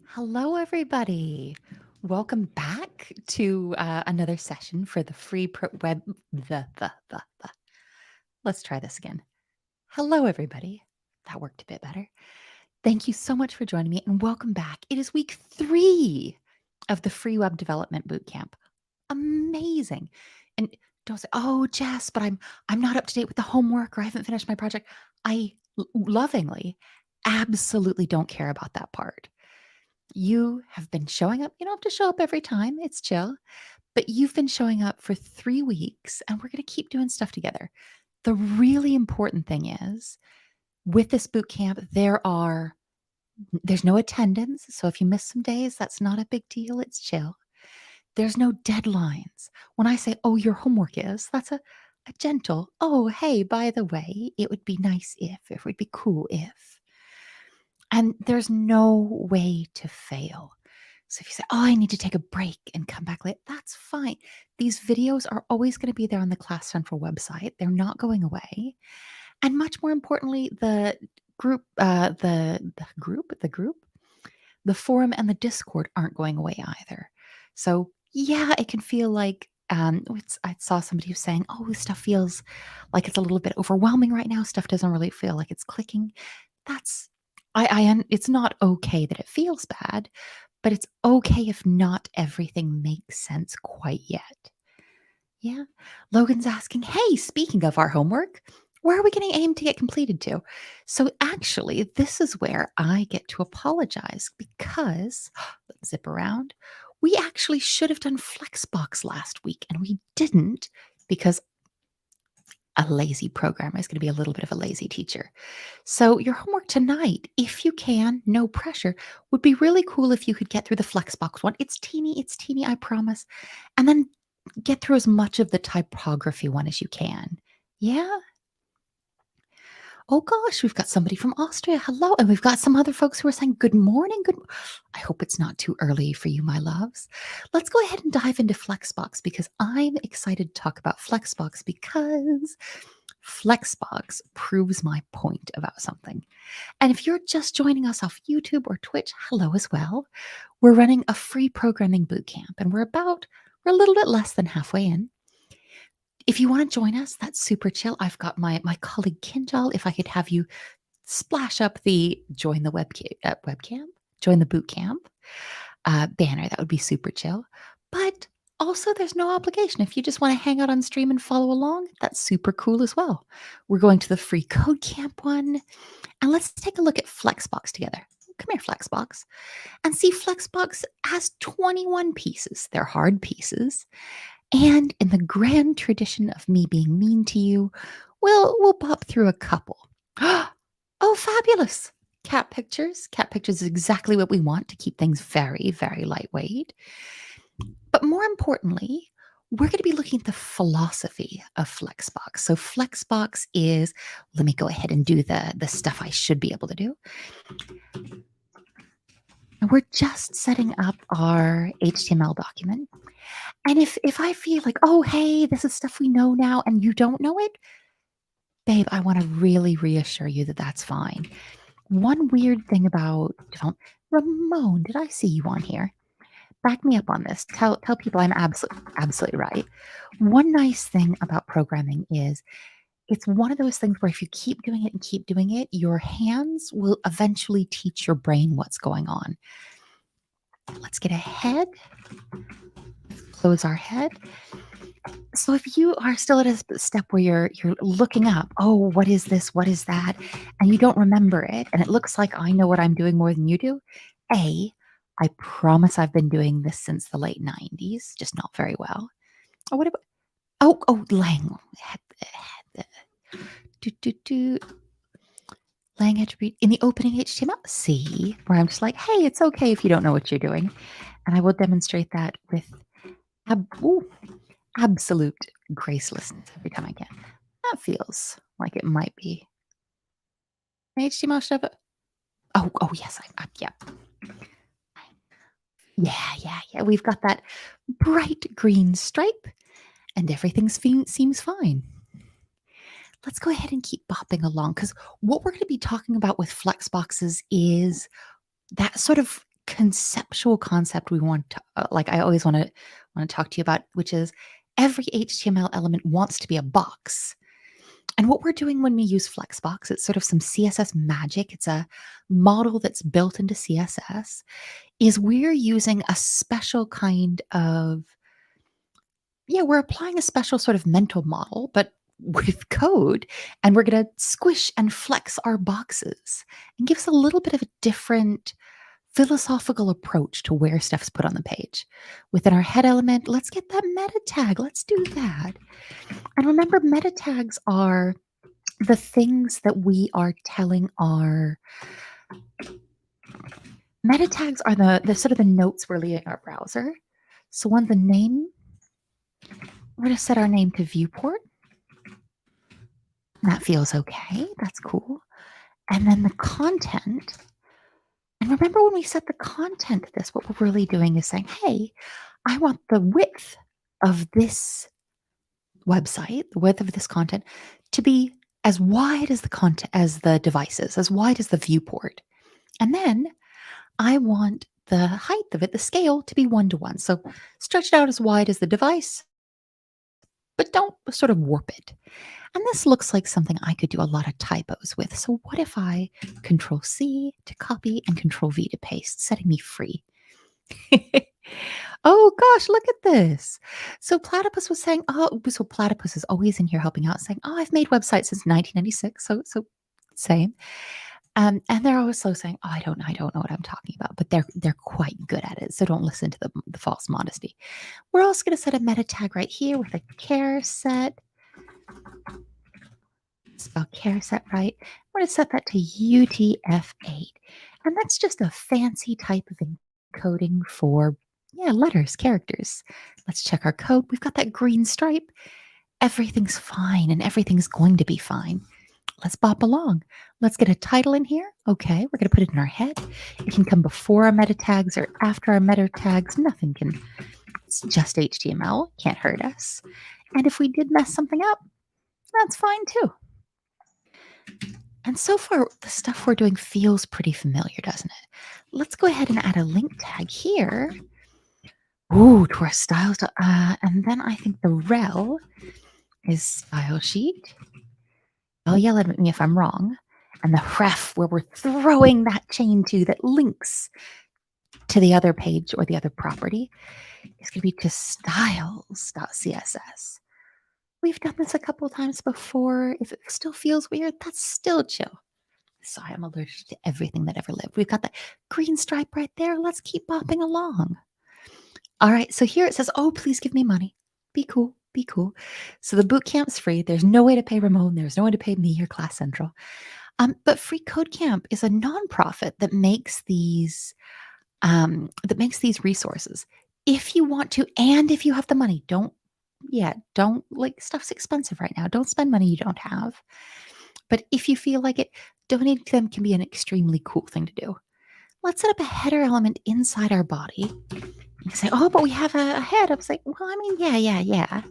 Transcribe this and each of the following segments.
Hello, everybody. Welcome back to another session for the free web. The. Let's try this again. Hello, everybody. That worked a bit better. Thank you so much for joining me and welcome back. It is week 3 of the free web development bootcamp. Amazing. And don't say, "Oh, Jess, but I'm not up to date with the homework or I haven't finished my project." I lovingly absolutely don't care about that part. You have been showing up. You don't have to show up every time. It's chill. But you've been showing up for 3 weeks and we're going to keep doing stuff together. The really important thing is with this boot camp, there's no attendance. So if you miss some days, that's not a big deal. It's chill. There's no deadlines. When I say, "Oh, your homework is," that's a gentle, "Oh, hey, by the way, it would be nice if, it would be cool if." And there's no way to fail. So if you say, "Oh, I need to take a break and come back late," that's fine. These videos are always going to be there on the Class Central website. They're not going away. And much more importantly, the group, the forum and the Discord aren't going away either. So yeah, it can feel like I saw somebody who's saying, "Oh, stuff feels like it's a little bit overwhelming right now. Stuff doesn't really feel like it's clicking." That's it's not okay that it feels bad, but it's okay if not everything makes sense quite yet. Yeah. Logan's asking, "Hey, speaking of our homework, where are we going to aim to get completed to?" So actually, this is where I get to apologize because let's zip around. We actually should have done Flexbox last week and we didn't because a lazy programmer is going to be a little bit of a lazy teacher. So your homework tonight, if you can, no pressure, would be really cool if you could get through the Flexbox one. It's teeny, I promise. And then get through as much of the typography one as you can. Yeah? Oh gosh, we've got somebody from Austria. Hello. And we've got some other folks who are saying good morning. I hope it's not too early for you, my loves. Let's go ahead and dive into Flexbox because I'm excited to talk about Flexbox because Flexbox proves my point about something. And if you're just joining us off YouTube or Twitch, hello as well. We're running a free programming bootcamp and we're a little bit less than halfway in. If you want to join us, that's super chill. I've got my colleague Kinjal. If I could have you splash up the join the webcam, join the bootcamp banner, that would be super chill. But also, there's no obligation. If you just want to hang out on stream and follow along, that's super cool as well. We're going to the free code camp one. And let's take a look at Flexbox together. Come here, Flexbox. And see, Flexbox has 21 pieces. They're hard pieces. And in the grand tradition of me being mean to you, we'll pop through a couple. Oh, fabulous. Cat pictures. Cat pictures is exactly what we want to keep things very, very lightweight. But more importantly, we're going to be looking at the philosophy of Flexbox. So Flexbox is, let me go ahead and do the stuff I should be able to do. And we're just setting up our HTML document. And if I feel like, "Oh, hey, this is stuff we know now," and you don't know it, babe, I want to really reassure you that that's fine. One weird thing about Ramon, did I see you on here? Back me up on this. Tell people I'm absolutely right. One nice thing about programming is it's one of those things where if you keep doing it and keep doing it, your hands will eventually teach your brain what's going on. Let's get ahead. Close our head. So if you are still at a step where you're looking up, "Oh, what is this? What is that?" and you don't remember it, and it looks like I know what I'm doing more than you do, I promise I've been doing this since the late 90s, just not very well. Oh, what about Lang. Lang attribute in the opening HTML. See, where I'm just like, "Hey, it's okay if you don't know what you're doing." And I will demonstrate that with absolute gracelessness every time I can. That feels like it might be HTML stuff. Oh, yes, yeah. Yeah. We've got that bright green stripe and everything seems fine. Let's go ahead and keep bopping along because what we're going to be talking about with Flexboxes is that sort of conceptual concept we want to, like I always want to talk to you about, which is every HTML element wants to be a box. And what we're doing when we use Flexbox, it's sort of some CSS magic. It's a model that's built into CSS, is we're using a special kind of, yeah, we're applying a special sort of mental model, but with code, and we're going to squish and flex our boxes and give us a little bit of a different philosophical approach to where stuff's put on the page. Within our head element, let's get that meta tag. Let's do that. And remember, meta tags are the things that we are telling our meta tags are the sort of the notes we're leaving our browser. So on the name, we're going to set our name to viewport. That feels okay. That's cool. And then the content. And remember, when we set the content to this, what we're really doing is saying, hey, I want the width of this website, the width of this content, to be as wide as the content, as the devices, as wide as the viewport. And then I want the height of it, the scale, to be 1-to-1. So stretch it out as wide as the device, but don't sort of warp it. And this looks like something I could do a lot of typos with. So what if I Control C to copy and Control V to paste, setting me free? Oh gosh, look at this. So Platypus was saying, so Platypus is always in here helping out, saying, I've made websites since 1996. So same. And they're also saying, I don't know what I'm talking about, but they're quite good at it. So don't listen to the false modesty. We're also going to set a meta tag right here with a care set. Spell care set right. We're going to set that to UTF-8. And that's just a fancy type of encoding for, letters, characters. Let's check our code. We've got that green stripe. Everything's fine and everything's going to be fine. Let's bop along. Let's get a title in here. Okay, we're going to put it in our head. It can come before our meta tags or after our meta tags. Nothing can. It's just HTML. Can't hurt us. And if we did mess something up, that's fine too. And so far, the stuff we're doing feels pretty familiar, doesn't it? Let's go ahead and add a link tag here. Ooh, to our styles. And then I think the rel is style sheet. I'll yell at me if I'm wrong. And the ref, where we're throwing that chain to that links to the other page or the other property, is going to be to styles.css. We've done this a couple times before. If it still feels weird, that's still chill. Sorry, I'm allergic to everything that ever lived. We've got that green stripe right there. Let's keep bopping along. All right, so here it says, please give me money. Be cool, be cool. So the bootcamp's free. There's no way to pay Ramon. There's no way to pay me or Class Central. But Free Code Camp is a nonprofit that makes these resources. If you want to, and if you have the money, don't like, stuff's expensive right now. Don't spend money you don't have. But if you feel like it, donating to them can be an extremely cool thing to do. Let's set up a header element inside our body. You say, but we have a head. I was like, well, I mean, yeah.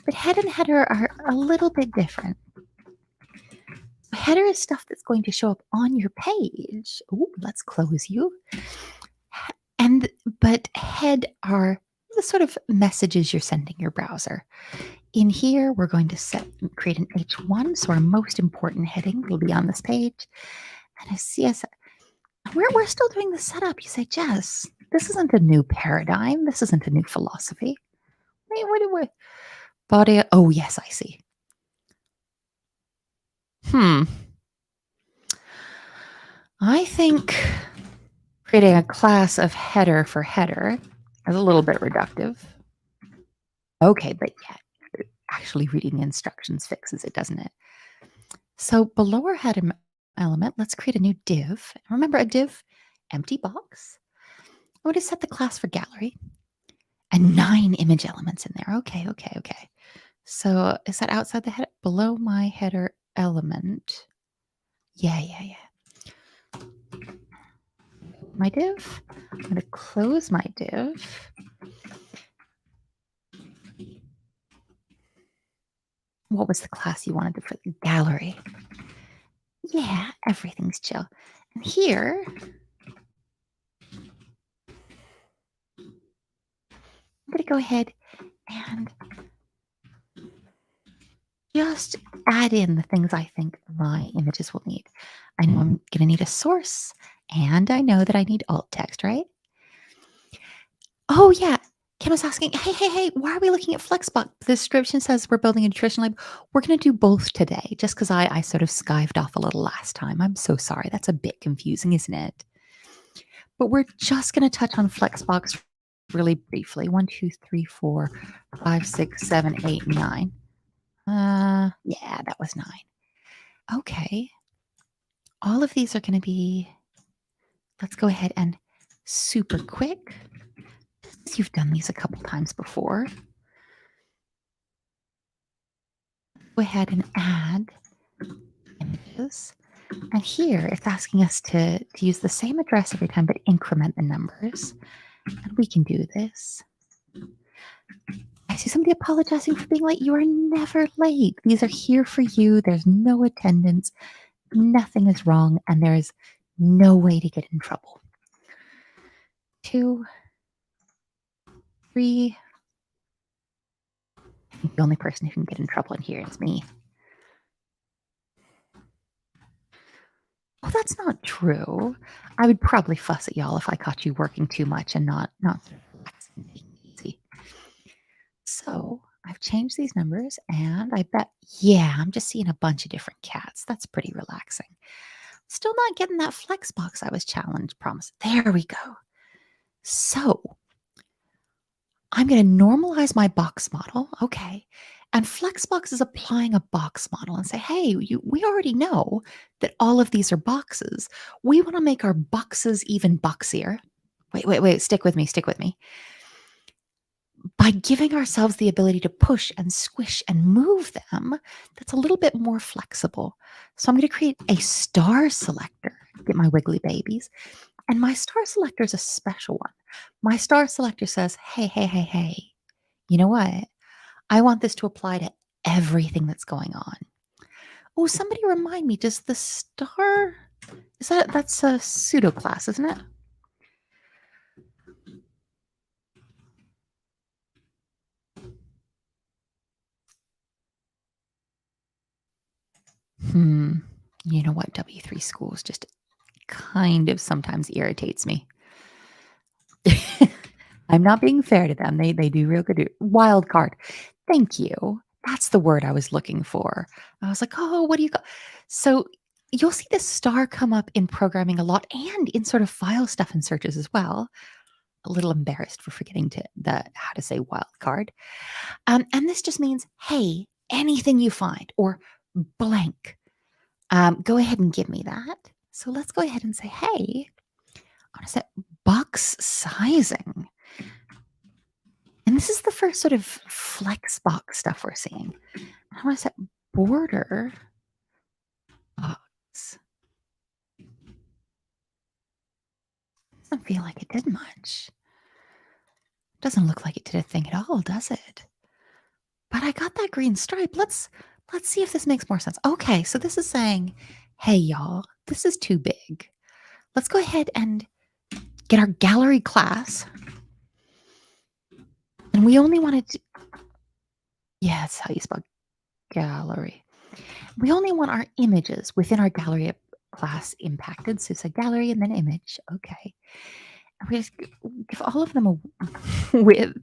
But head and header are a little bit different. Header is stuff that's going to show up on your page. Ooh, let's close you. But head are the sort of messages you're sending your browser. In here, we're going to create an H1, so our most important heading will be on this page. And a CSS. We're still doing the setup. You say, Jess, this isn't a new paradigm. This isn't a new philosophy. Wait, what? Body. Oh, yes, I see. I think creating a class of header for header is a little bit reductive. Okay, but yeah, actually reading the instructions fixes it, doesn't it? So below our header element, let's create a new div. Remember, a div, empty box. I'm going to set the class for gallery and 9 image elements in there. Okay. So is that outside the header? Below my header element. Yeah. My div. I'm going to close my div. What was the class you wanted for the gallery? Yeah, everything's chill. And here, I'm going to go ahead and just add in the things I think my images will need. I know I'm going to need a source, and I know that I need alt text, right? Oh, yeah. Kim was asking, hey, why are we looking at Flexbox? The description says we're building a nutrition lab. We're going to do both today, just because I sort of skived off a little last time. I'm so sorry. That's a bit confusing, isn't it? But we're just going to touch on Flexbox really briefly. 1, 2, 3, 4, 5, 6, 7, 8, 9. Yeah, that was 9. Okay. All of these are going to be, let's go ahead and super quick. You've done these a couple times before. Go ahead and add images. And here it's asking us to use the same address every time, but increment the numbers. And we can do this. I see somebody apologizing for being late. You are never late. These are here for you. There's no attendance. Nothing is wrong. And there is no way to get in trouble. 2, 3. I think the only person who can get in trouble in here is me. Oh, that's not true. I would probably fuss at y'all if I caught you working too much and not easy. So I've changed these numbers, and I bet, yeah, I'm just seeing a bunch of different cats. That's pretty relaxing. Still not getting that Flexbox I was challenged, promise. There we go. So I'm going to normalize my box model. Okay. And Flexbox is applying a box model and say, hey, we already know that all of these are boxes. We want to make our boxes even boxier. Wait. Stick with me. By giving ourselves the ability to push and squish and move them, that's a little bit more flexible. So I'm going to create a star selector. Get my wiggly babies. And my star selector is a special one. My star selector says, hey, you know what? I want this to apply to everything that's going on. Oh, somebody remind me, does the star, that's a pseudo class, isn't it? You know what? W3 schools just kind of sometimes irritates me. I'm not being fair to them. They do real good. Wild card. Thank you. That's the word I was looking for. I was like, oh, what do you got? So you'll see this star come up in programming a lot and in sort of file stuff and searches as well. A little embarrassed for forgetting how to say wild card. And this just means, hey, anything you find or blank, go ahead and give me that. So let's go ahead and say, hey, I want to set box sizing. And this is the first sort of Flexbox stuff we're seeing. I want to set border box. Doesn't feel like it did much. Doesn't look like it did a thing at all, does it? But I got that green stripe. Let's see if this makes more sense. Okay, so this is saying, hey, y'all, this is too big. Let's go ahead and get our gallery class. And we only wanted to, yeah, that's how you spell gallery. We only want our images within our gallery class impacted. So it's a gallery and then image. Okay. And we just give all of them a width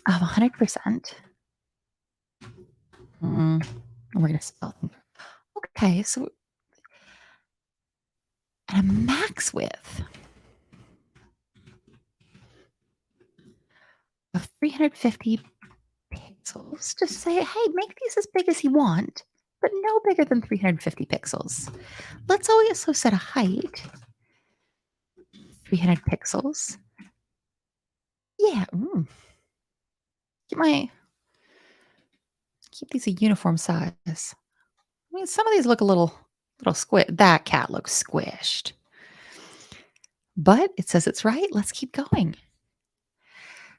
of 100%. We're going to spell them. Okay. So, and a max width of 350 pixels. Just say, hey, make these as big as you want, but no bigger than 350 pixels. Let's also set a height, 300 pixels. Yeah. Keep these a uniform size. I mean, some of these look a little squish. That cat looks squished. But it says it's right. Let's keep going.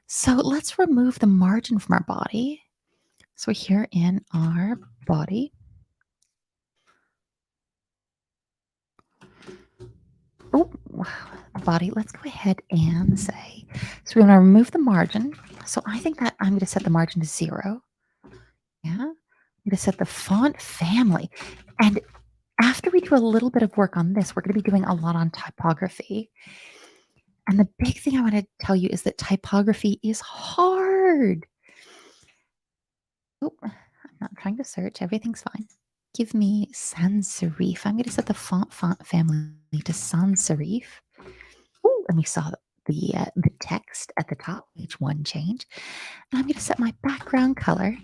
So let's remove the margin from our body. So we're here in our body. Oh, body. Let's go ahead and say, so we want to remove the margin. So I think that I'm going to set the margin to 0. Yeah. I'm going to set the font family. And after we do a little bit of work on this, we're going to be doing a lot on typography. And the big thing I want to tell you is that typography is hard. Oh, I'm not trying to search. Everything's fine. Give me sans serif. I'm going to set the font family to sans serif. Ooh, and we saw the text at the top, page 1 change. And I'm going to set my background color.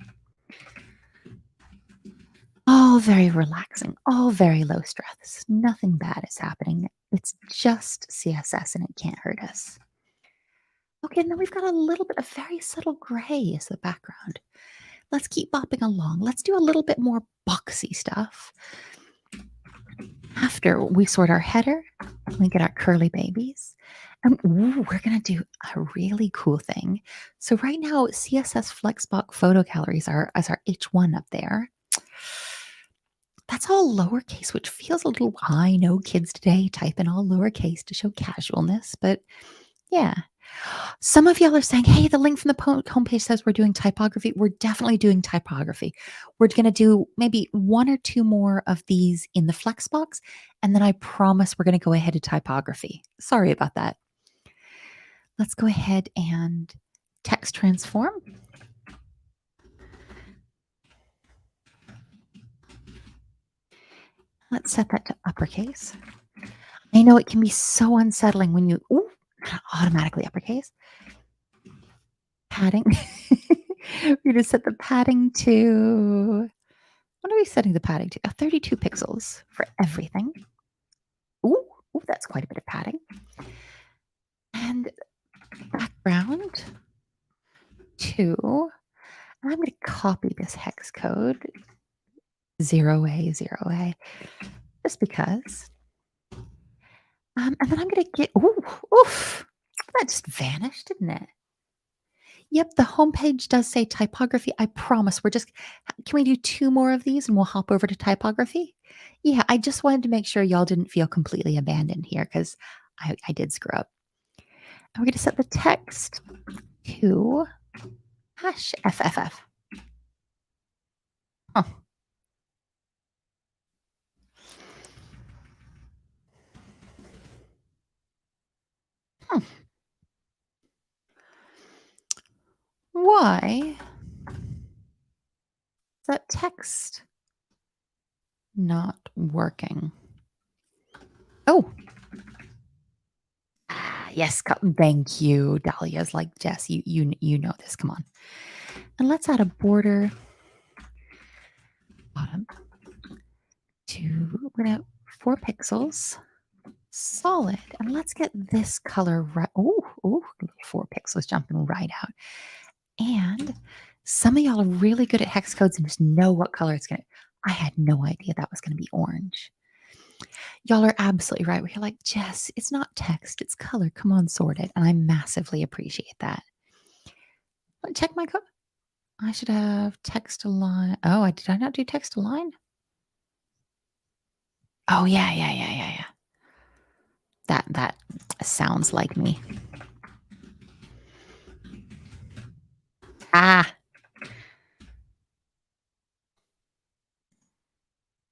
All very relaxing, all very low stress. Nothing bad is happening. It's just CSS and it can't hurt us. Okay, now we've got a little bit of very subtle gray as the background. Let's keep bopping along. Let's do a little bit more boxy stuff. After we sort our header, we get our curly babies. And ooh, we're going to do a really cool thing. So right now, CSS Flexbox photo galleries are as our H1 up there. That's all lowercase, which feels a little, I know kids today type in all lowercase to show casualness, but yeah. Some of y'all are saying, hey, the link from the homepage says we're doing typography. We're definitely doing typography. We're going to do maybe 1 or 2 more of these in the Flexbox, and then I promise we're going to go ahead to typography. Sorry about that. Let's go ahead and text transform. Let's set that to uppercase. I know it can be so unsettling when you automatically uppercase. Padding. We're going to set the padding to, what are we setting the padding to? 32 pixels for everything. Ooh, that's quite a bit of padding. And background 2. And I'm going to copy this hex code 0A, 0A, just because. And then I'm going to get, oof, that just vanished, didn't it? Yep, the homepage does say typography. I promise can we do 2 more of these and we'll hop over to typography? Yeah, I just wanted to make sure y'all didn't feel completely abandoned here because I did screw up. And we're going to set the text to #FFF. Huh. Hmm. Why is that text not working? Oh. Yes, thank you. Dahlia's like, Jess, you know this. Come on. And let's add a border bottom to, we're going to 4 pixels. Solid. And let's get this color right. Oh, 4 pixels jumping right out. And some of y'all are really good at hex codes and just know what color it's going to. I had no idea that was going to be orange. Y'all are absolutely right. We're like, Jess, it's not text, it's color. Come on, sort it. And I massively appreciate that. Check my code. I should have text align. Oh, did I not do text align? Oh, yeah. That sounds like me.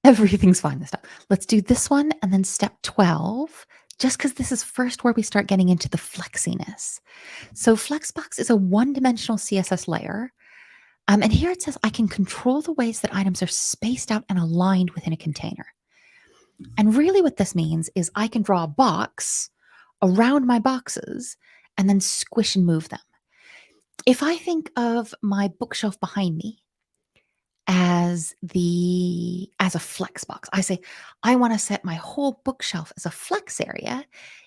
Everything's fine this time. Let's do this one and then step 12, just because this is first where we start getting into the flexiness. So Flexbox is a one-dimensional CSS layer. And here it says I can control the ways that items are spaced out and aligned within a container. And really what this means is I can draw a box around my boxes and then squish and move them. If I think of my bookshelf behind me as a flex box, I say I want to set my whole bookshelf as a flex area,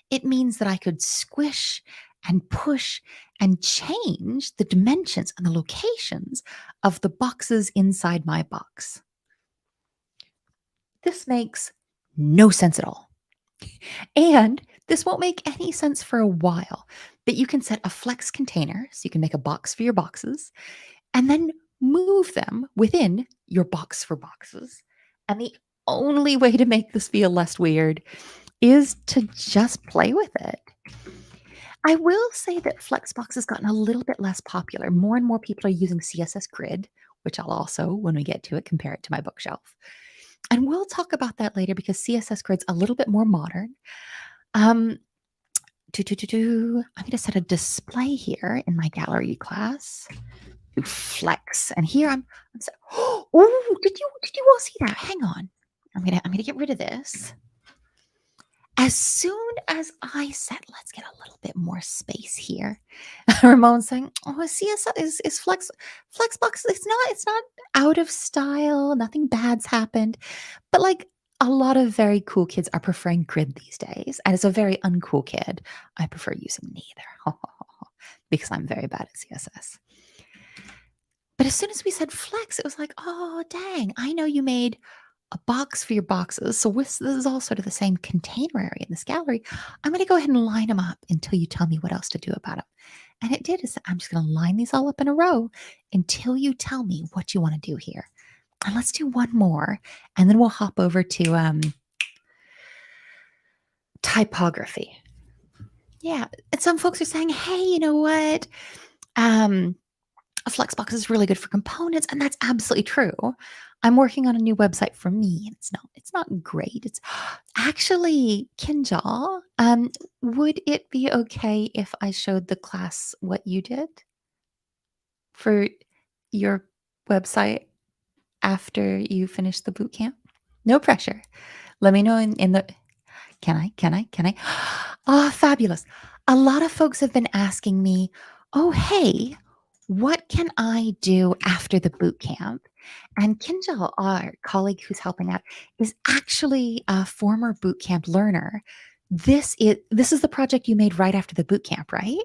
it means that I could squish and push and change the dimensions and the locations of the boxes inside my box. This makes no sense at all. And this won't make any sense for a while, but you can set a flex container, so you can make a box for your boxes, and then move them within your box for boxes. And the only way to make this feel less weird is to just play with it. I will say that Flexbox has gotten a little bit less popular. More and more people are using CSS Grid, which I'll also, when we get to it, compare it to my bookshelf. And we'll talk about that later because CSS Grid's a little bit more modern. I'm going to set a display here in my gallery class to flex. And here I'm oh, did you all see that? Hang on. I'm gonna get rid of this. As soon as I said, let's get a little bit more space here, Ramon's saying, "Oh, CSS is Flexbox. It's not out of style. Nothing bad's happened, but like a lot of very cool kids are preferring grid these days. And as a very uncool kid, I prefer using neither because I'm very bad at CSS. But as soon as we said flex, it was like, oh dang! I know you made a box for your boxes. So this is all sort of the same container area in this gallery. I'm going to go ahead and line them up until you tell me what else to do about them. And it did is I'm just going to line these all up in a row until you tell me what you want to do here. And let's do one more, and then we'll hop over to typography. Yeah, and some folks are saying, hey, you know what? A Flexbox is really good for components, and that's absolutely true. I'm working on a new website for me, and it's not great. It's actually Kinjal. Would it be okay if I showed the class what you did for your website after you finish the boot camp? No pressure. Let me know in the can I? Ah, fabulous. A lot of folks have been asking me, oh, hey, what can I do after the boot camp? And Kinjal, our colleague who's helping out, is actually a former boot camp learner. This is the project you made right after the boot camp, right?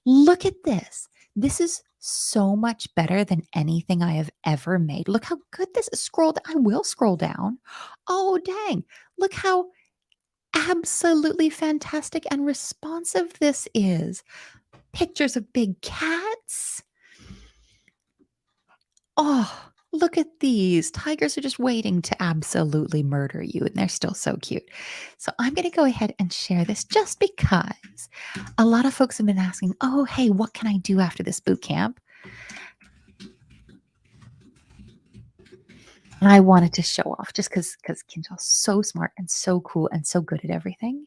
Look at this. This is so much better than anything I have ever made. Look how good this is. I will scroll down. Oh, dang. Look how absolutely fantastic and responsive this is. Pictures of big cats. Oh, look at these. Tigers are just waiting to absolutely murder you, and they're still so cute. So I'm going to go ahead and share this just because a lot of folks have been asking, oh, hey, what can I do after this boot camp? And I wanted to show off just because Kinjal's so smart and so cool and so good at everything.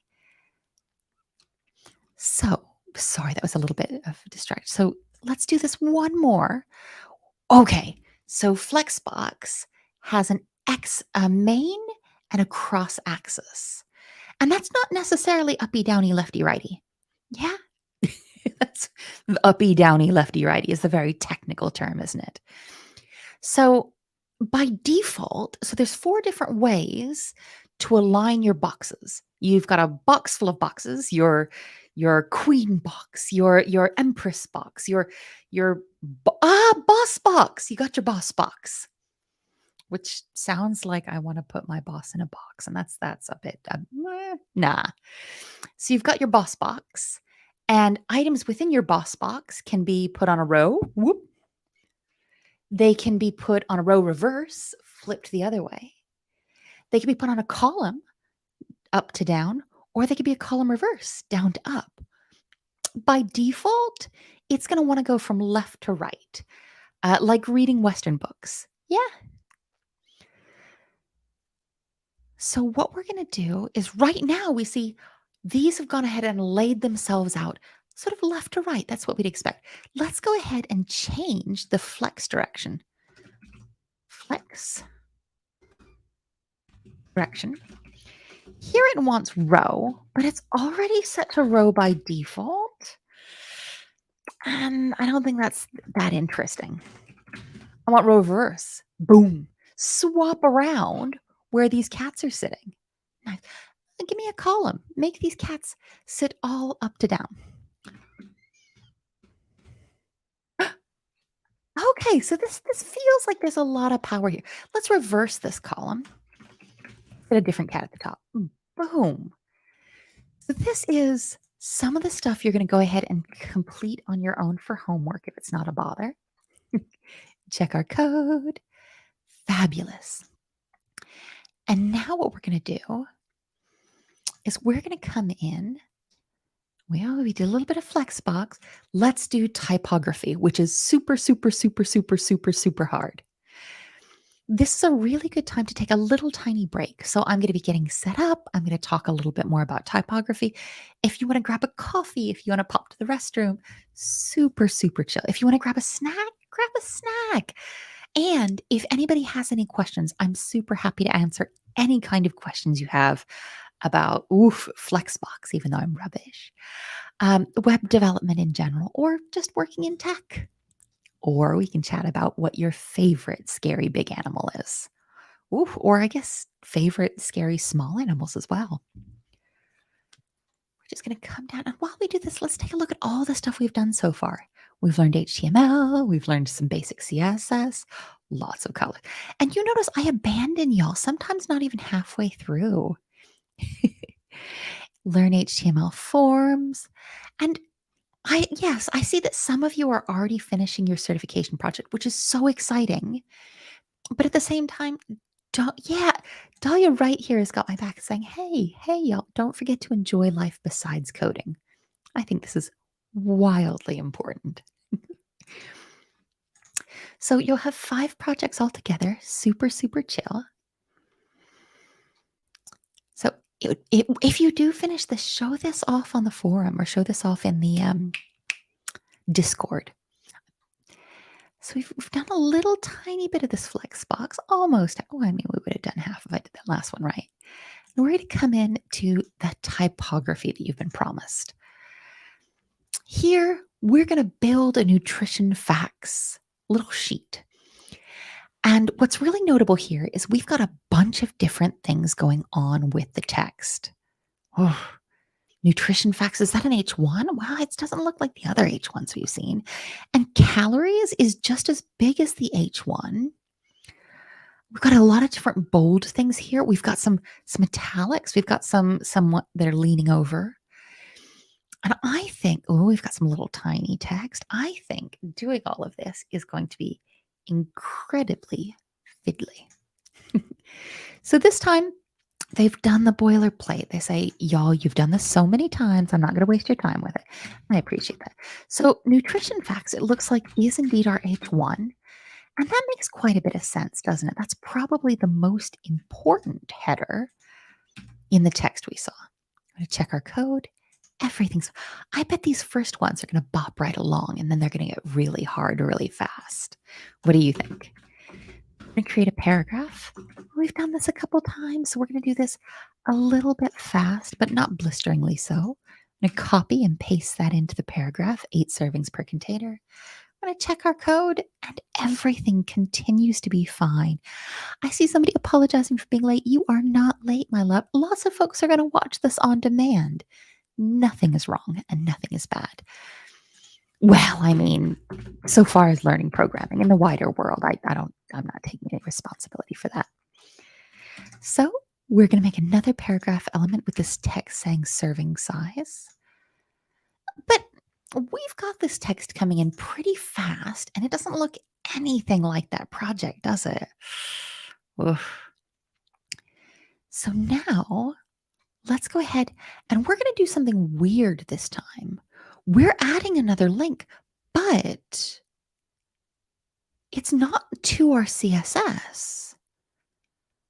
So, sorry, that was a little bit of a distraction. So let's do this one more. Okay, so Flexbox has a main and a cross axis. And that's not necessarily uppy, downy, lefty, righty. Yeah, that's uppy, downy, lefty, righty is the very technical term, isn't it? So by default, so there's 4 different ways to align your boxes. You've got a box full of boxes, your queen box, your empress box, your boss box. You got your boss box, which sounds like I want to put my boss in a box, and that's a bit nah. So you've got your boss box, and items within your boss box can be put on a row. Whoop. They can be put on a row reverse, flipped the other way. They can be put on a column, up to down, or they could be a column reverse, down to up. By default, it's going to want to go from left to right, like reading Western books. Yeah. So what we're going to do is right now we see these have gone ahead and laid themselves out sort of left to right. That's what we'd expect. Let's go ahead and change the flex direction. Flex direction. Here it wants row, but it's already set to row by default. And I don't think that's that interesting. I want row reverse. Boom. Swap around where these cats are sitting. Nice. Give me a column. Make these cats sit all up to down. Okay, so this feels like there's a lot of power here. Let's reverse this column. Put a different cat at the top. Boom. So this is some of the stuff you're going to go ahead and complete on your own for homework if it's not a bother. Check our code. Fabulous. And now what we're going to do is we're going to come in. We did a little bit of Flexbox. Let's do typography, which is super, super, super, super, super, super hard. This is a really good time to take a little tiny break. So I'm going to be getting set up. I'm going to talk a little bit more about typography. If you want to grab a coffee, if you want to pop to the restroom, super, super chill. If you want to grab a snack, grab a snack. And if anybody has any questions, I'm super happy to answer any kind of questions you have about Flexbox, even though I'm rubbish, web development in general, or just working in tech. Or we can chat about what your favorite scary big animal is. Or I guess favorite scary small animals as well. We're just going to come down. And while we do this, let's take a look at all the stuff we've done so far. We've learned HTML. We've learned some basic CSS, lots of color. And you notice I abandon y'all, sometimes not even halfway through. Learn HTML forms. And I see that some of you are already finishing your certification project, which is so exciting. But at the same time, Dahlia right here has got my back saying, hey, y'all, don't forget to enjoy life besides coding. I think this is wildly important. So you'll have 5 projects altogether, super, super chill. So if you do finish this, show this off on the forum or show this off in the Discord. So we've done a little tiny bit of this Flexbox, almost. Oh, I mean, we would have done half if I did that last one right. And we're going to come in to the typography that you've been promised. Here, we're going to build a nutrition facts little sheet. And what's really notable here is we've got a bunch of different things going on with the text. Oh, nutrition facts, is that an H1? Wow, it doesn't look like the other H1s we've seen. And calories is just as big as the H1. We've got a lot of different bold things here. We've got some italics. We've got some that are leaning over. And I think, we've got some little tiny text. I think doing all of this is going to be incredibly fiddly. So this time, they've done the boilerplate. They say, y'all, you've done this so many times. I'm not going to waste your time with it. I appreciate that. So nutrition facts, it looks like is indeed our H1. And that makes quite a bit of sense, doesn't it? That's probably the most important header in the text we saw. I'm going to check our code. Everything's, I bet these first ones are going to bop right along and then they're going to get really hard really fast. What do you think? We're going to create a paragraph. We've done this a couple times, so we're going to do this a little bit fast, but not blisteringly so. I'm going to copy and paste that into the paragraph, 8 servings per container. I'm going to check our code and everything continues to be fine. I see somebody apologizing for being late. You are not late, my love. Lots of folks are going to watch this on demand. Nothing is wrong and nothing is bad. Well, I mean, so far as learning programming in the wider world, I'm not taking any responsibility for that. So we're going to make another paragraph element with this text saying serving size. But we've got this text coming in pretty fast and it doesn't look anything like that project, does it? Oof. So now let's go ahead and we're going to do something weird this time. We're adding another link, but it's not to our CSS.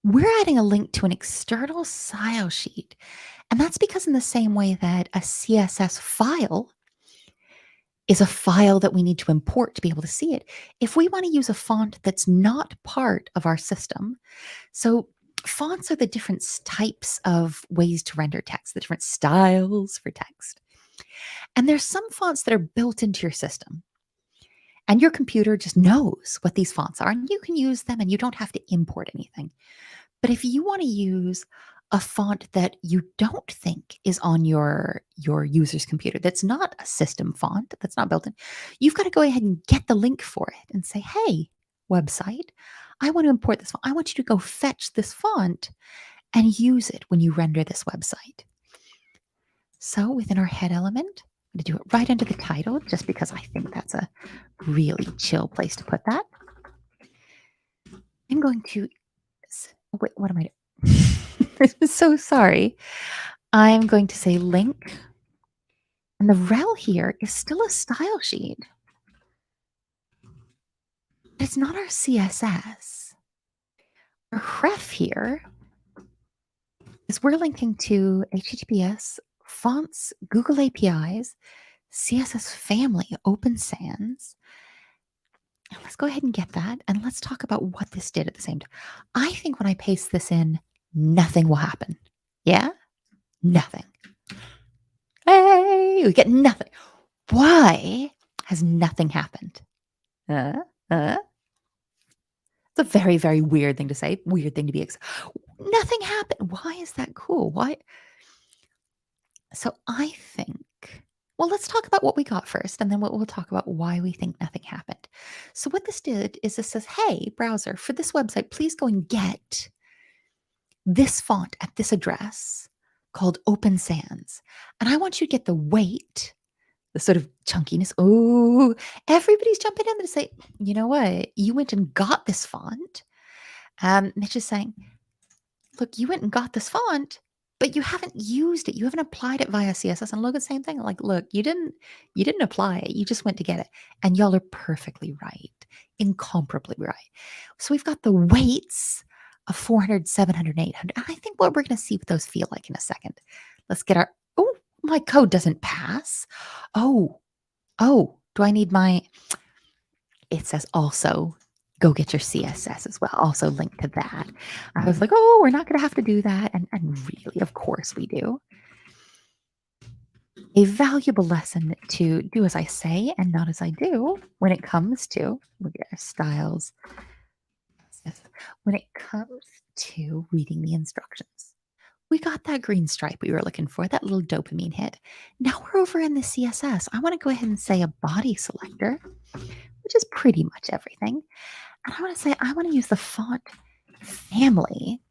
We're adding a link to an external style sheet. And that's because in the same way that a CSS file is a file that we need to import to be able to see it, if we want to use a font that's not part of our system, so fonts are the different types of ways to render text, the different styles for text. And there's some fonts that are built into your system. And your computer just knows what these fonts are. And you can use them and you don't have to import anything. But if you want to use a font that you don't think is on your user's computer, that's not a system font, that's not built in, you've got to go ahead and get the link for it and say, hey, website, I want to import this font. I want you to go fetch this font and use it when you render this website. So within our head element, I'm going to do it right under the title just because I think that's a really chill place to put that. I'm going to, wait, what am I doing? I'm so sorry. I'm going to say link. And the rel here is still a style sheet. It's not our CSS. Our ref here is we're linking to HTTPS, fonts, Google APIs, CSS family, Open Sans. And let's go ahead and get that. And let's talk about what this did at the same time. I think when I paste this in, nothing will happen. Yeah? Nothing. Hey, we get nothing. Why has nothing happened? It's a very, very weird thing to say. Weird thing to be. Nothing happened. Why is that cool? Why? So I think, well, let's talk about what we got first, and then we'll talk about why we think nothing happened. So what this did is this says, hey, browser, for this website, please go and get this font at this address called Open Sans. And I want you to get the weight, the sort of chunkiness. Oh, everybody's jumping in to say, you know what? You went and got this font. Mitch is saying, look, you went and got this font, but you haven't used it. You haven't applied it via CSS. And Logan's same thing. Like, look, you didn't apply it. You just went to get it. And y'all are perfectly right, incomparably right. So we've got the weights of 400, 700, 800. And I think what we're going to see what those feel like in a second. Let's get our, oh, my code doesn't pass. Oh, do I need my, it says also go get your CSS as well. Also link to that. I was like, oh, we're not going to have to do that. And really, of course we do. A valuable lesson to do as I say and not as I do when it comes to, look at our styles. When it comes to reading the instructions. We got that green stripe we were looking for, that little dopamine hit. Now we're over in the CSS. I want to go ahead and say a body selector, which is pretty much everything. And I want to say, I want to use the font family,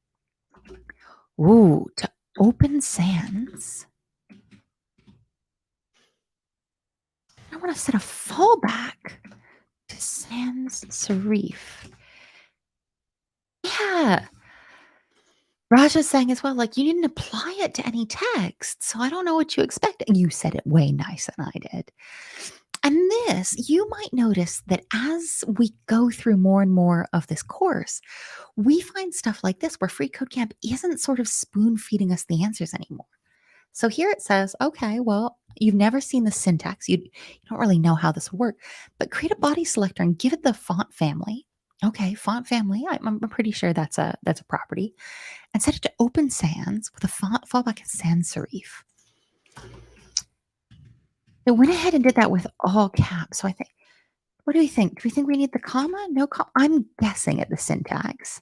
to Open Sans. I want to set a fallback to sans serif. Yeah. Raja's saying as well, like, you didn't apply it to any text, so I don't know what you expect. You said it way nicer than I did. And this, you might notice that as we go through more and more of this course, we find stuff like this where Free Code Camp isn't sort of spoon feeding us the answers anymore. So here it says, okay, well, you've never seen the syntax. You don't really know how this will work, but create a body selector and give it the font family. Okay, font family. I'm pretty sure that's a property, and set it to Open Sans with a font fallback as sans serif. They went ahead and did that with all caps. So I think, what do we think? Do we think we need the comma? No comma? I'm guessing at the syntax.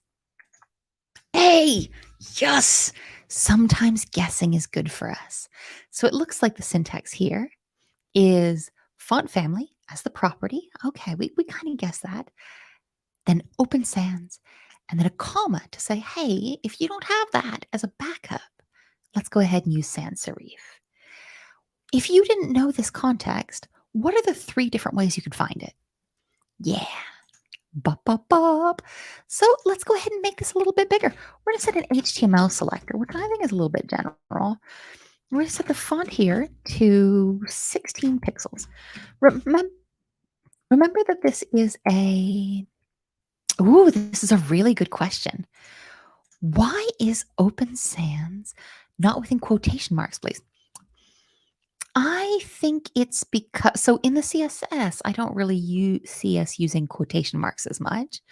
Hey, yes. Sometimes guessing is good for us. So it looks like the syntax here is font family as the property. Okay, we kind of guess that. Then Open Sans, and then a comma to say, hey, if you don't have that as a backup, let's go ahead and use sans serif. If you didn't know this context, what are the 3 different ways you could find it? Yeah. Bop, bop, bop. So let's go ahead and make this a little bit bigger. We're going to set an HTML selector, which I think is a little bit general. We're going to set the font here to 16 pixels. Remember that this is this is a really good question. Why is Open Sans not within quotation marks, please? I think it's because, so in the CSS, I don't really see us using quotation marks as much.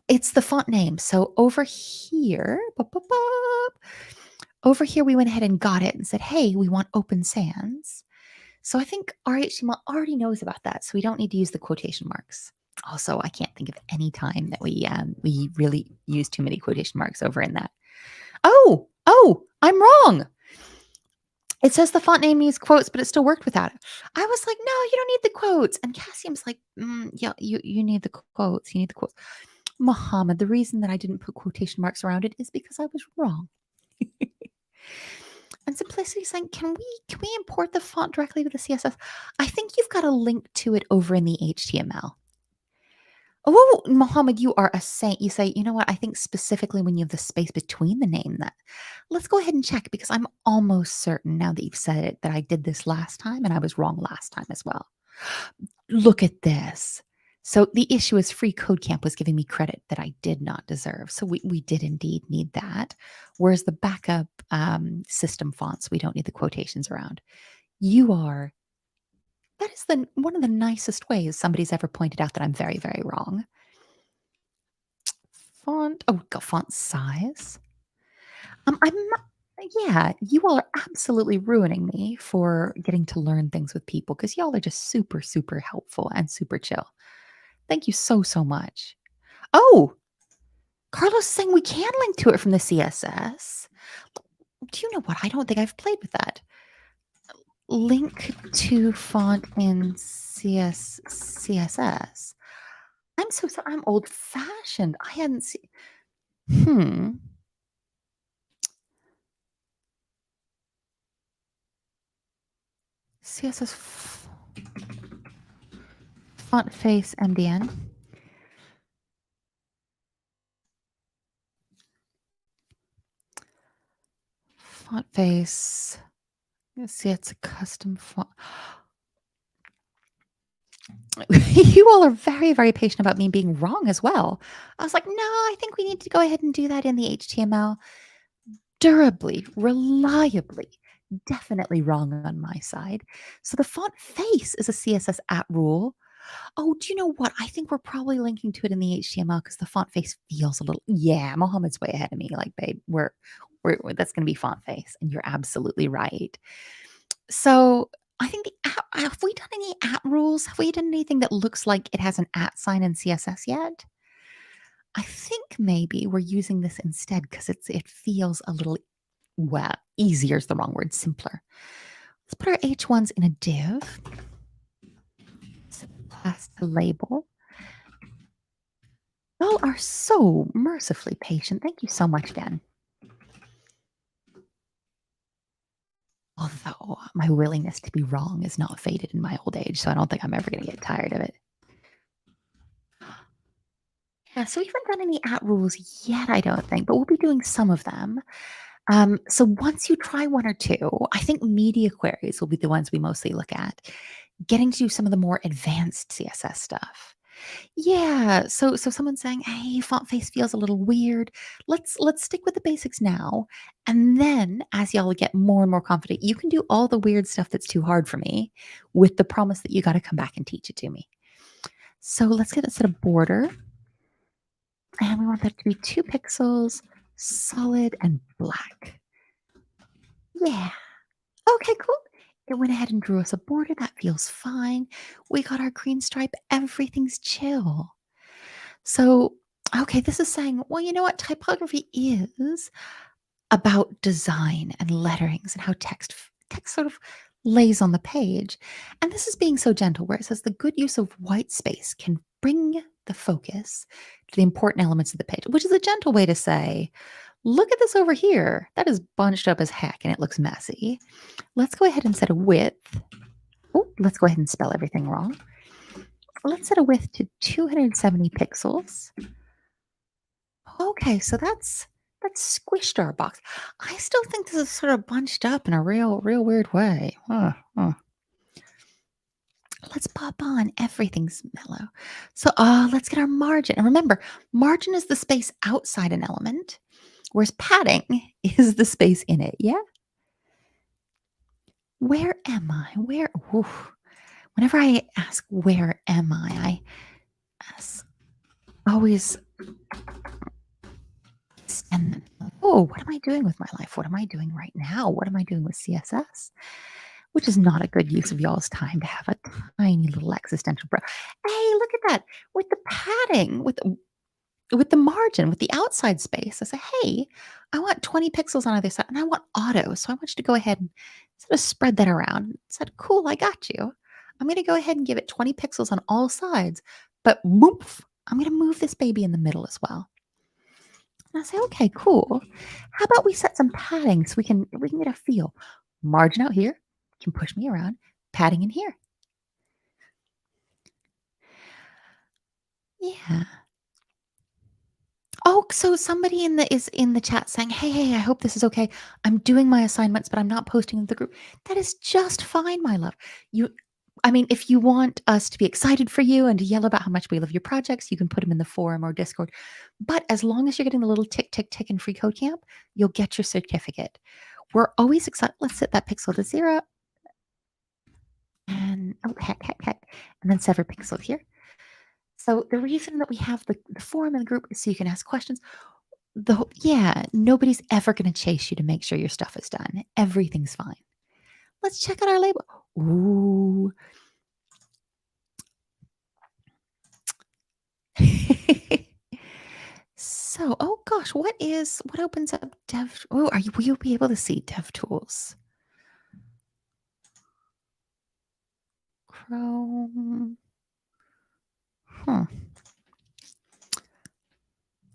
It's the font name. So over here, over here, we went ahead and got it and said, hey, we want Open Sans. So I think our HTML already knows about that. So we don't need to use the quotation marks. Also, I can't think of any time that we really use too many quotation marks over in that. Oh, I'm wrong. It says the font name needs quotes, but it still worked without it. I was like, no, you don't need the quotes. And Cassium's like, yeah, you need the quotes. You need the quotes. Muhammad, the reason that I didn't put quotation marks around it is because I was wrong. And Simplicity's saying, can we import the font directly to the CSS? I think you've got a link to it over in the HTML. Oh, Mohammed, you are a saint. You say, you know what? I think specifically when you have the space between the name that let's go ahead and check because I'm almost certain now that you've said it that I did this last time and I was wrong last time as well. Look at this. So the issue is Free Code Camp was giving me credit that I did not deserve. So we did indeed need that. Whereas the backup system fonts, we don't need the quotations around. You are, that is the one of the nicest ways somebody's ever pointed out that I'm very, very wrong. Font, oh, got font size. I'm not, yeah, you all are absolutely ruining me for getting to learn things with people because y'all are just super, super helpful and super chill. Thank you so, so much. Oh, Carlos is saying we can link to it from the CSS. Do you know what? I don't think I've played with that. Link to font in CSS. I'm so sorry. I'm old fashioned. I hadn't seen. Hmm. CSS font face MDN. Font face. Let's see, it's a custom font. You all are very, very patient about me being wrong as well. I was like, no, I think we need to go ahead and do that in the HTML. Durably, reliably, definitely wrong on my side. So the font face is a CSS at rule. Oh, do you know what? I think we're probably linking to it in the HTML because the font face feels a little. Yeah, Mohammed's way ahead of me. Like, babe, that's going to be font face, and you're absolutely right. So I think the at, have we done any at rules? Have we done anything that looks like it has an at sign in CSS yet? I think maybe we're using this instead because it feels a little well, easier is the wrong word, simpler. Let's put our H1s in a div. Class to label. Y'all are so mercifully patient. Thank you so much, Dan. Although my willingness to be wrong is not faded in my old age, so I don't think I'm ever going to get tired of it. Yeah, so we haven't done any at rules yet, I don't think, but we'll be doing some of them. So once you try one or two, I think media queries will be the ones we mostly look at. Getting to do some of the more advanced CSS stuff. Yeah, so someone's saying, "Hey, font face feels a little weird. Let's stick with the basics now, and then as y'all get more and more confident, you can do all the weird stuff that's too hard for me, with the promise that you got to come back and teach it to me." So let's get a set of border, and we want that to be 2 pixels, solid and black. Yeah. Okay, cool. It went ahead and drew us a border. That feels fine. We got our green stripe. Everything's chill. So, okay, this is saying, well, you know what? Typography is about design and letterings and how text sort of lays on the page. And this is being so gentle, where it says the good use of white space can bring the focus to the important elements of the page, which is a gentle way to say, look at this over here. That is bunched up as heck and it looks messy. Let's go ahead and set a width. Oh, let's go ahead and spell everything wrong. Let's set a width to 270 pixels. Okay, so that's squished our box. I still think this is sort of bunched up in a real weird way. Let's pop on. Everything's mellow. So let's get our margin. And remember, margin is the space outside an element, whereas padding is the space in it. Yeah? Where am I? Where? Oof. Whenever I ask where am I ask, always extend them. Oh, what am I doing with my life? What am I doing right now? What am I doing with CSS? Which is not a good use of y'all's time to have a tiny little existential breath. Hey, look at that. With the padding, with the margin, with the outside space, I say, hey, I want 20 pixels on either side and I want auto. So I want you to go ahead and sort of spread that around. I said, cool, I got you. I'm going to go ahead and give it 20 pixels on all sides, but woof, I'm going to move this baby in the middle as well. And I say, okay, cool. How about we set some padding so we can get a feel. Margin out here, can push me around, padding in here. Yeah. Oh, so somebody is in the chat saying, "Hey, I hope this is okay. I'm doing my assignments, but I'm not posting in the group." That is just fine, my love. You I mean, if you want us to be excited for you and to yell about how much we love your projects, you can put them in the forum or Discord. But as long as you're getting the little tick, tick, tick in free code camp, you'll get your certificate. We're always excited. Let's set that pixel to 0 and oh, heck. And then set every pixel here. So the reason that we have the forum and the group is so you can ask questions. Yeah, nobody's ever going to chase you to make sure your stuff is done. Everything's fine. Let's check out our label. Ooh. So, oh gosh, what opens up Dev? Oh, will you be able to see Dev Tools? Chrome. Huh.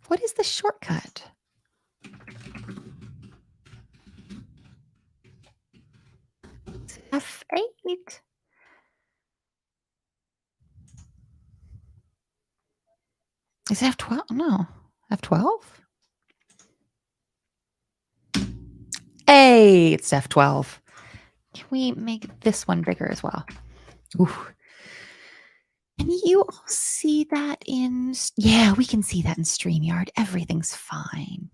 What is the shortcut? F8. Is it F12? No. F12? Hey, it's F12. Can we make this one bigger as well? Ooh. Can you all see that in... Yeah, we can see that in StreamYard. Everything's fine.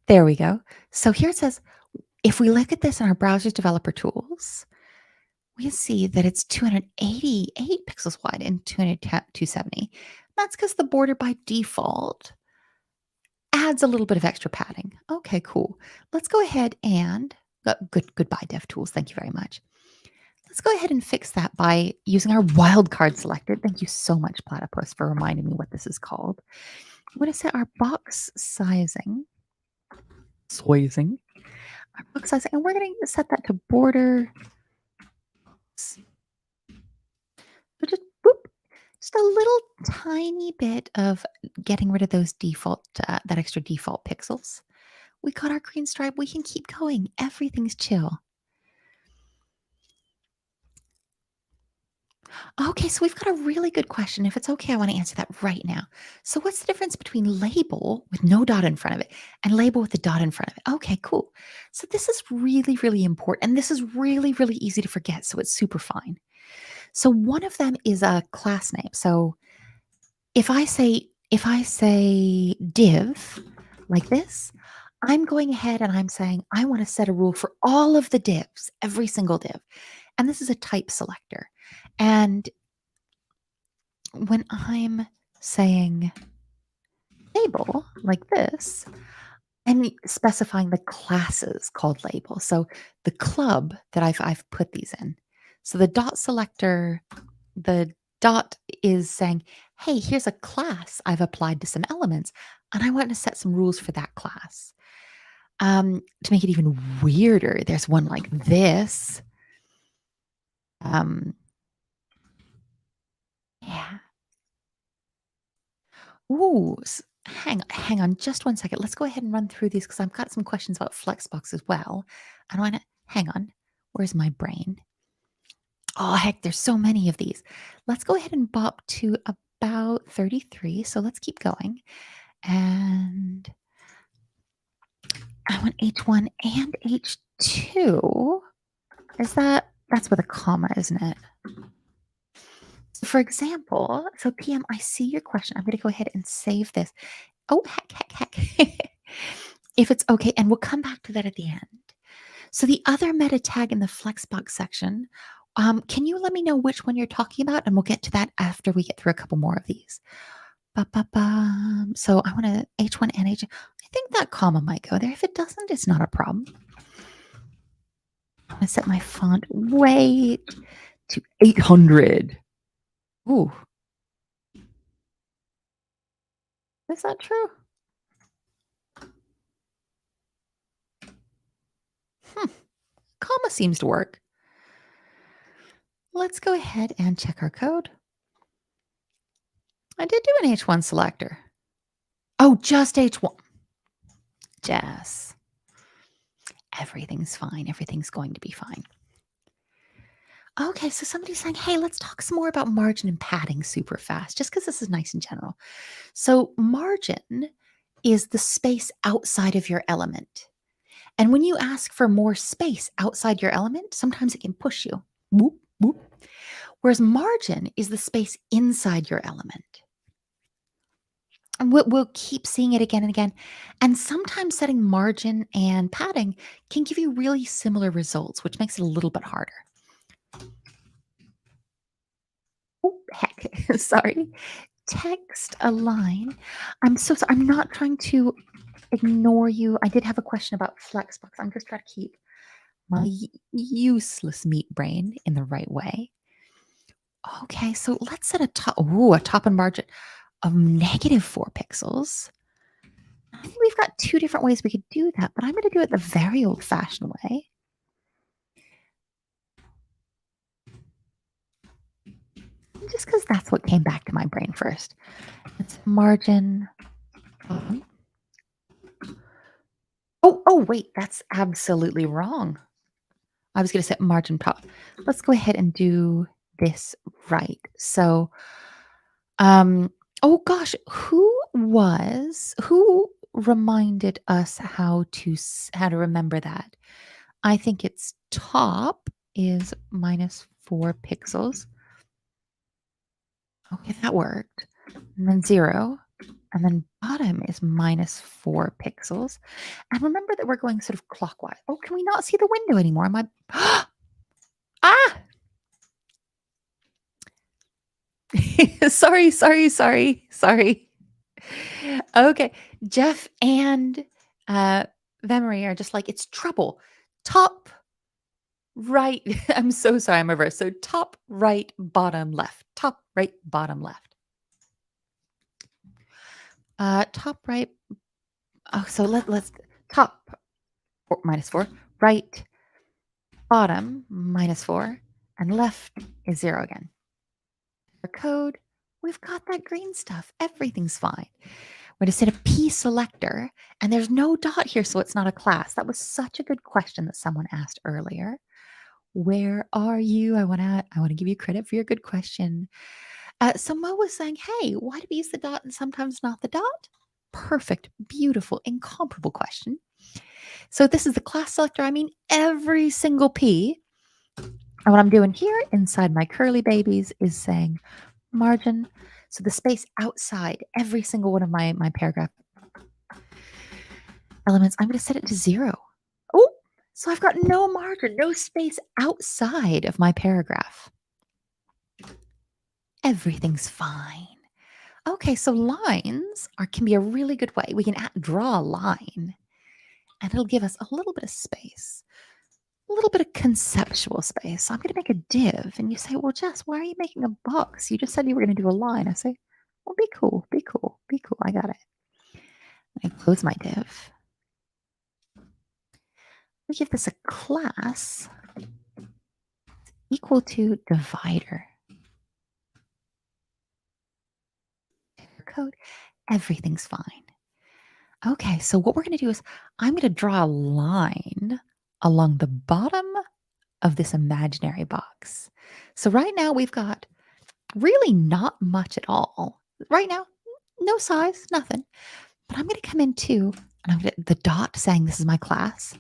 There we go. So here it says, if we look at this in our browser's developer tools, we see that it's 288 pixels wide and 270. That's because the border by default adds a little bit of extra padding. Okay, cool. Let's go ahead and goodbye, DevTools. Thank you very much. Let's go ahead and fix that by using our wildcard selector. Thank you so much, Platypus, for reminding me what this is called. I'm going to set our box sizing. Our box sizing, and we're going to set that to border. So just boop, just a little tiny bit of getting rid of those default, that extra default pixels. We got our green stripe. We can keep going. Everything's chill. Okay, so we've got a really good question. If it's okay, I want to answer that right now. So what's the difference between label with no dot in front of it and label with the dot in front of it? Okay, cool. So this is really, really important. And this is really, really easy to forget. So it's super fine. So one of them is a class name. So if I say div like this, I'm going ahead and I'm saying I want to set a rule for all of the divs, every single div. And this is a type selector. And when I'm saying label like this, I'm specifying the classes called label. So the club that I've put these in. So the dot selector, the dot is saying, hey, here's a class I've applied to some elements, and I want to set some rules for that class. To make it even weirder, there's one like this. Yeah. Ooh, hang on just one second. Let's go ahead and run through these because I've got some questions about Flexbox as well. I want to hang on. Where's my brain? Oh, heck, there's so many of these. Let's go ahead and bop to about 33. So let's keep going. And I want H1 and H2. That's with a comma, isn't it? So for example, so PM, I see your question. I'm going to go ahead and save this. Oh, heck. If it's okay, and we'll come back to that at the end. So the other meta tag in the Flexbox section, can you let me know which one you're talking about? And we'll get to that after we get through a couple more of these. So I want to H1 and H. I think that comma might go there. If it doesn't, it's not a problem. I'm going to set my font weight to 800. Ooh. Is that true? Comma seems to work. Let's go ahead and check our code. I did do an H1 selector. Oh, just H1. Jess. Everything's fine. Everything's going to be fine. Okay, so somebody's saying, hey, let's talk some more about margin and padding super fast, just because this is nice in general. So, margin is the space outside of your element. And when you ask for more space outside your element, sometimes it can push you. Whoop, whoop. Whereas margin is the space inside your element. And we'll keep seeing it again and again. And sometimes setting margin and padding can give you really similar results, which makes it a little bit harder. Oh, heck. Sorry. Text align. I'm so sorry. I'm not trying to ignore you. I did have a question about Flexbox. I'm just trying to keep my useless meat brain in the right way. Okay, so let's set a top and margin of -4 pixels. I think we've got two different ways we could do that, but I'm going to do it the very old-fashioned way. Just because that's what came back to my brain first. It's margin. Oh, wait, that's absolutely wrong. I was going to set margin top. Let's go ahead and do this right. So, oh gosh, who reminded us how to remember that? I think it's top is -4 pixels. Okay, that worked. And then 0. And then bottom is -4 pixels. And remember that we're going sort of clockwise. Oh, can we not see the window anymore? Am I? Ah! Sorry. Okay. Jeff and Vemery are just like, it's trouble. Top, right. I'm so sorry. I'm reversed. So top, right, bottom, left. Top, right, bottom, left. Top, right. Oh, so let's top -4, right, bottom -4, and left is 0 again. For code, we've got that green stuff. Everything's fine. We're going to set a P selector, and there's no dot here, so it's not a class. That was such a good question that someone asked earlier. Where are you? I want to give you credit for your good question. So Mo was saying, hey, why do we use the dot and sometimes not the dot? Perfect, beautiful, incomparable question. So this is the class selector. I mean, every single P. And what I'm doing here inside my curly babies is saying margin. So the space outside every single one of my paragraph elements, I'm going to set it to 0. Oh, so I've got no margin, no space outside of my paragraph. Everything's fine. Okay, so lines can be a really good way. We can draw a line, and it'll give us a little bit of space, a little bit of conceptual space. So I'm going to make a div, and you say, well, Jess, why are you making a box? You just said you were going to do a line. I say, well, be cool. I got it. I close my div. We give this a class equal to divider. Code, everything's fine. Okay, so what we're going to do is I'm going to draw a line along the bottom of this imaginary box. So right now we've got really not much at all. Right now, no size, nothing. But I'm going to come in too, and I'm going to the dot saying this is my class.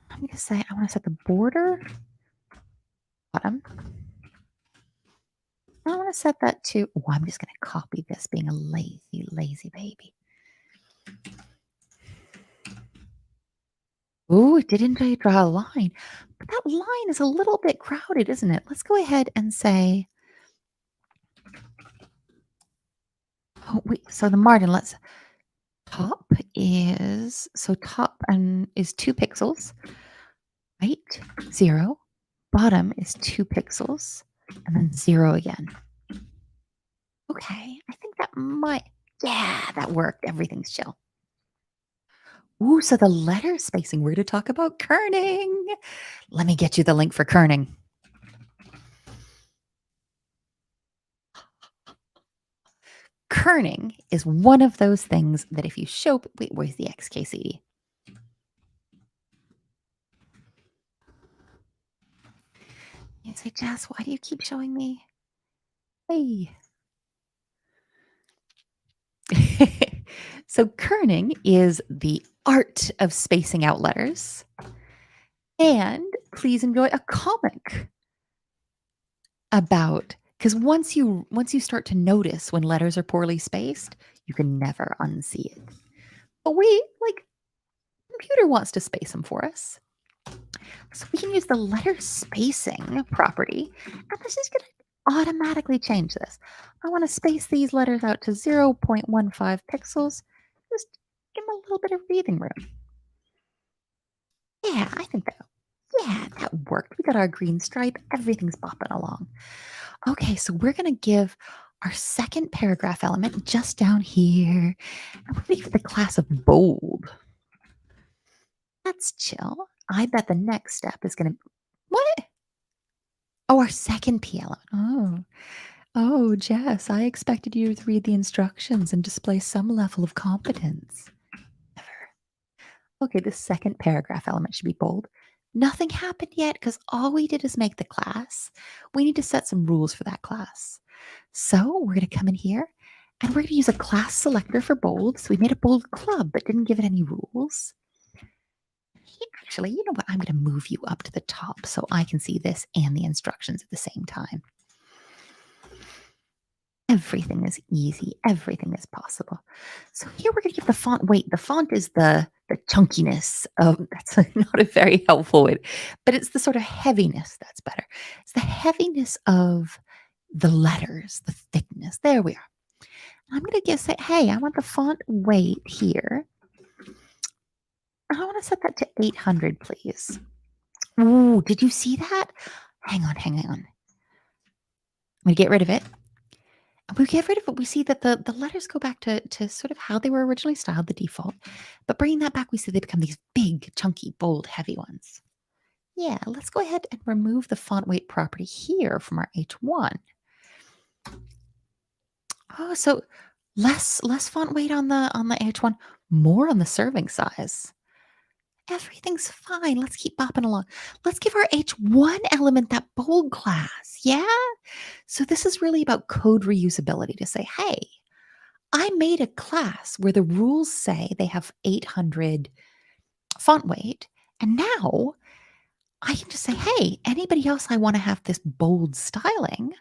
I'm going to say I want to set the border bottom. I want to set that to, I'm just going to copy this being a lazy baby. Ooh, didn't I draw a line? But that line is a little bit crowded, isn't it? Let's go ahead and say, so the margin, top is 2 pixels, right? 0. Bottom is 2 pixels, and then 0 again. Okay, I think that worked. Everything's chill. Ooh, so the letter spacing, we're going to talk about kerning. Let me get you the link for kerning. Kerning is one of those things that if you show, wait, where's the XKCD? Jess, why do you keep showing me? Hey. So kerning is the art of spacing out letters. And please enjoy a comic about, because once you start to notice when letters are poorly spaced, you can never unsee it. But computer wants to space them for us. So we can use the letter spacing property, and this is going to automatically change this. I want to space these letters out to 0.15 pixels. Just give them a little bit of breathing room. Yeah, I think that worked. We got our green stripe. Everything's bopping along. Okay, so we're going to give our second paragraph element just down here. And we're going to give the class of bold. That's chill. I bet the next step is going to... What? Oh, our second P element. Oh, Jess, I expected you to read the instructions and display some level of competence. Never. Okay, the second paragraph element should be bold. Nothing happened yet because all we did is make the class. We need to set some rules for that class. So we're going to come in here and we're going to use a class selector for bold. So we made a bold club but didn't give it any rules. Actually, you know what? I'm going to move you up to the top so I can see this and the instructions at the same time. Everything is easy. Everything is possible. So here we're going to give the font weight. The font is the chunkiness of, that's not a very helpful word, but it's the sort of heaviness that's better. It's the heaviness of the letters, the thickness. There we are. I'm going to say, hey, I want the font weight here. I want to set that to 800, please. Ooh, did you see that? Hang on. I'm going to get rid of it. We get rid of it. We see that the letters go back to sort of how they were originally styled, the default. But bringing that back, we see they become these big, chunky, bold, heavy ones. Yeah, let's go ahead and remove the font weight property here from our H1. Oh, so less font weight on the H1, more on the serving size. Everything's fine. Let's keep bopping along. Let's give our H1 element that bold class. Yeah? So this is really about code reusability to say, hey, I made a class where the rules say they have 800 font weight. And now I can just say, hey, anybody else I want to have this bold styling,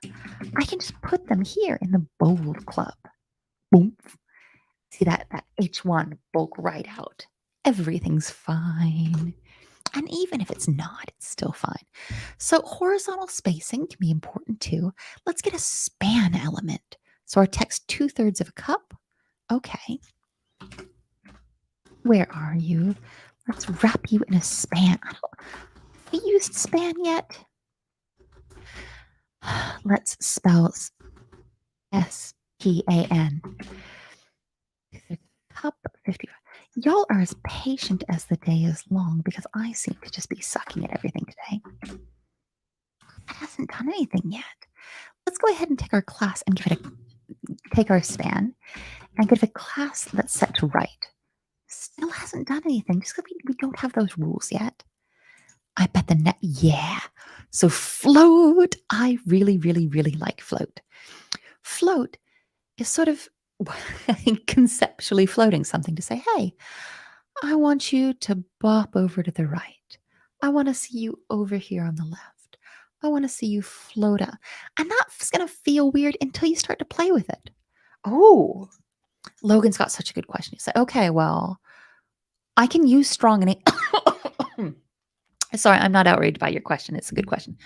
I can just put them here in the bold club. Boom. See that H1 bulk right out. Everything's fine. And even if it's not, it's still fine. So horizontal spacing can be important too. Let's get a span element. So our text 2/3 of a cup. Okay. Where are you? Let's wrap you in a span. Have we used span yet? Let's spell SPAN. Cup 55. Y'all are as patient as the day is long because I seem to just be sucking at everything today. That hasn't done anything yet. Let's go ahead and take our class and take our span and give it a class that's set to right. Still hasn't done anything just because we don't have those rules yet. I bet the net, yeah. So float, I really, really, really like float. Float is sort of conceptually floating something to say, hey, I want you to bop over to the right. I want to see you over here on the left. I want to see you float up. And that's going to feel weird until you start to play with it. Oh, Logan's got such a good question. He said, okay, well, I can use strong and sorry, I'm not outraged by your question. It's a good question.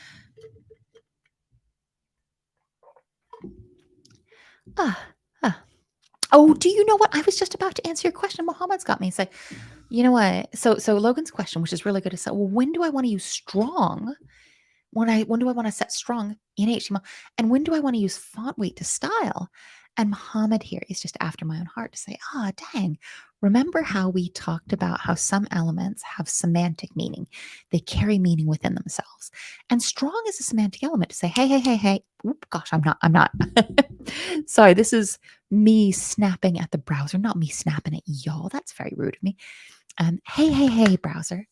Oh, do you know what? I was just about to answer your question. Mohammed's got me. Say, you know what? So Logan's question, which is really good, is say, well, when do I want to use strong? When do I want to set strong in HTML? And when do I want to use font weight to style? And Mohammed here is just after my own heart to say, dang, remember how we talked about how some elements have semantic meaning? They carry meaning within themselves. And strong is a semantic element to say, hey. Oop, gosh, I'm not. Sorry, this is me snapping at the browser, not me snapping at y'all. That's very rude of me. Hey, browser.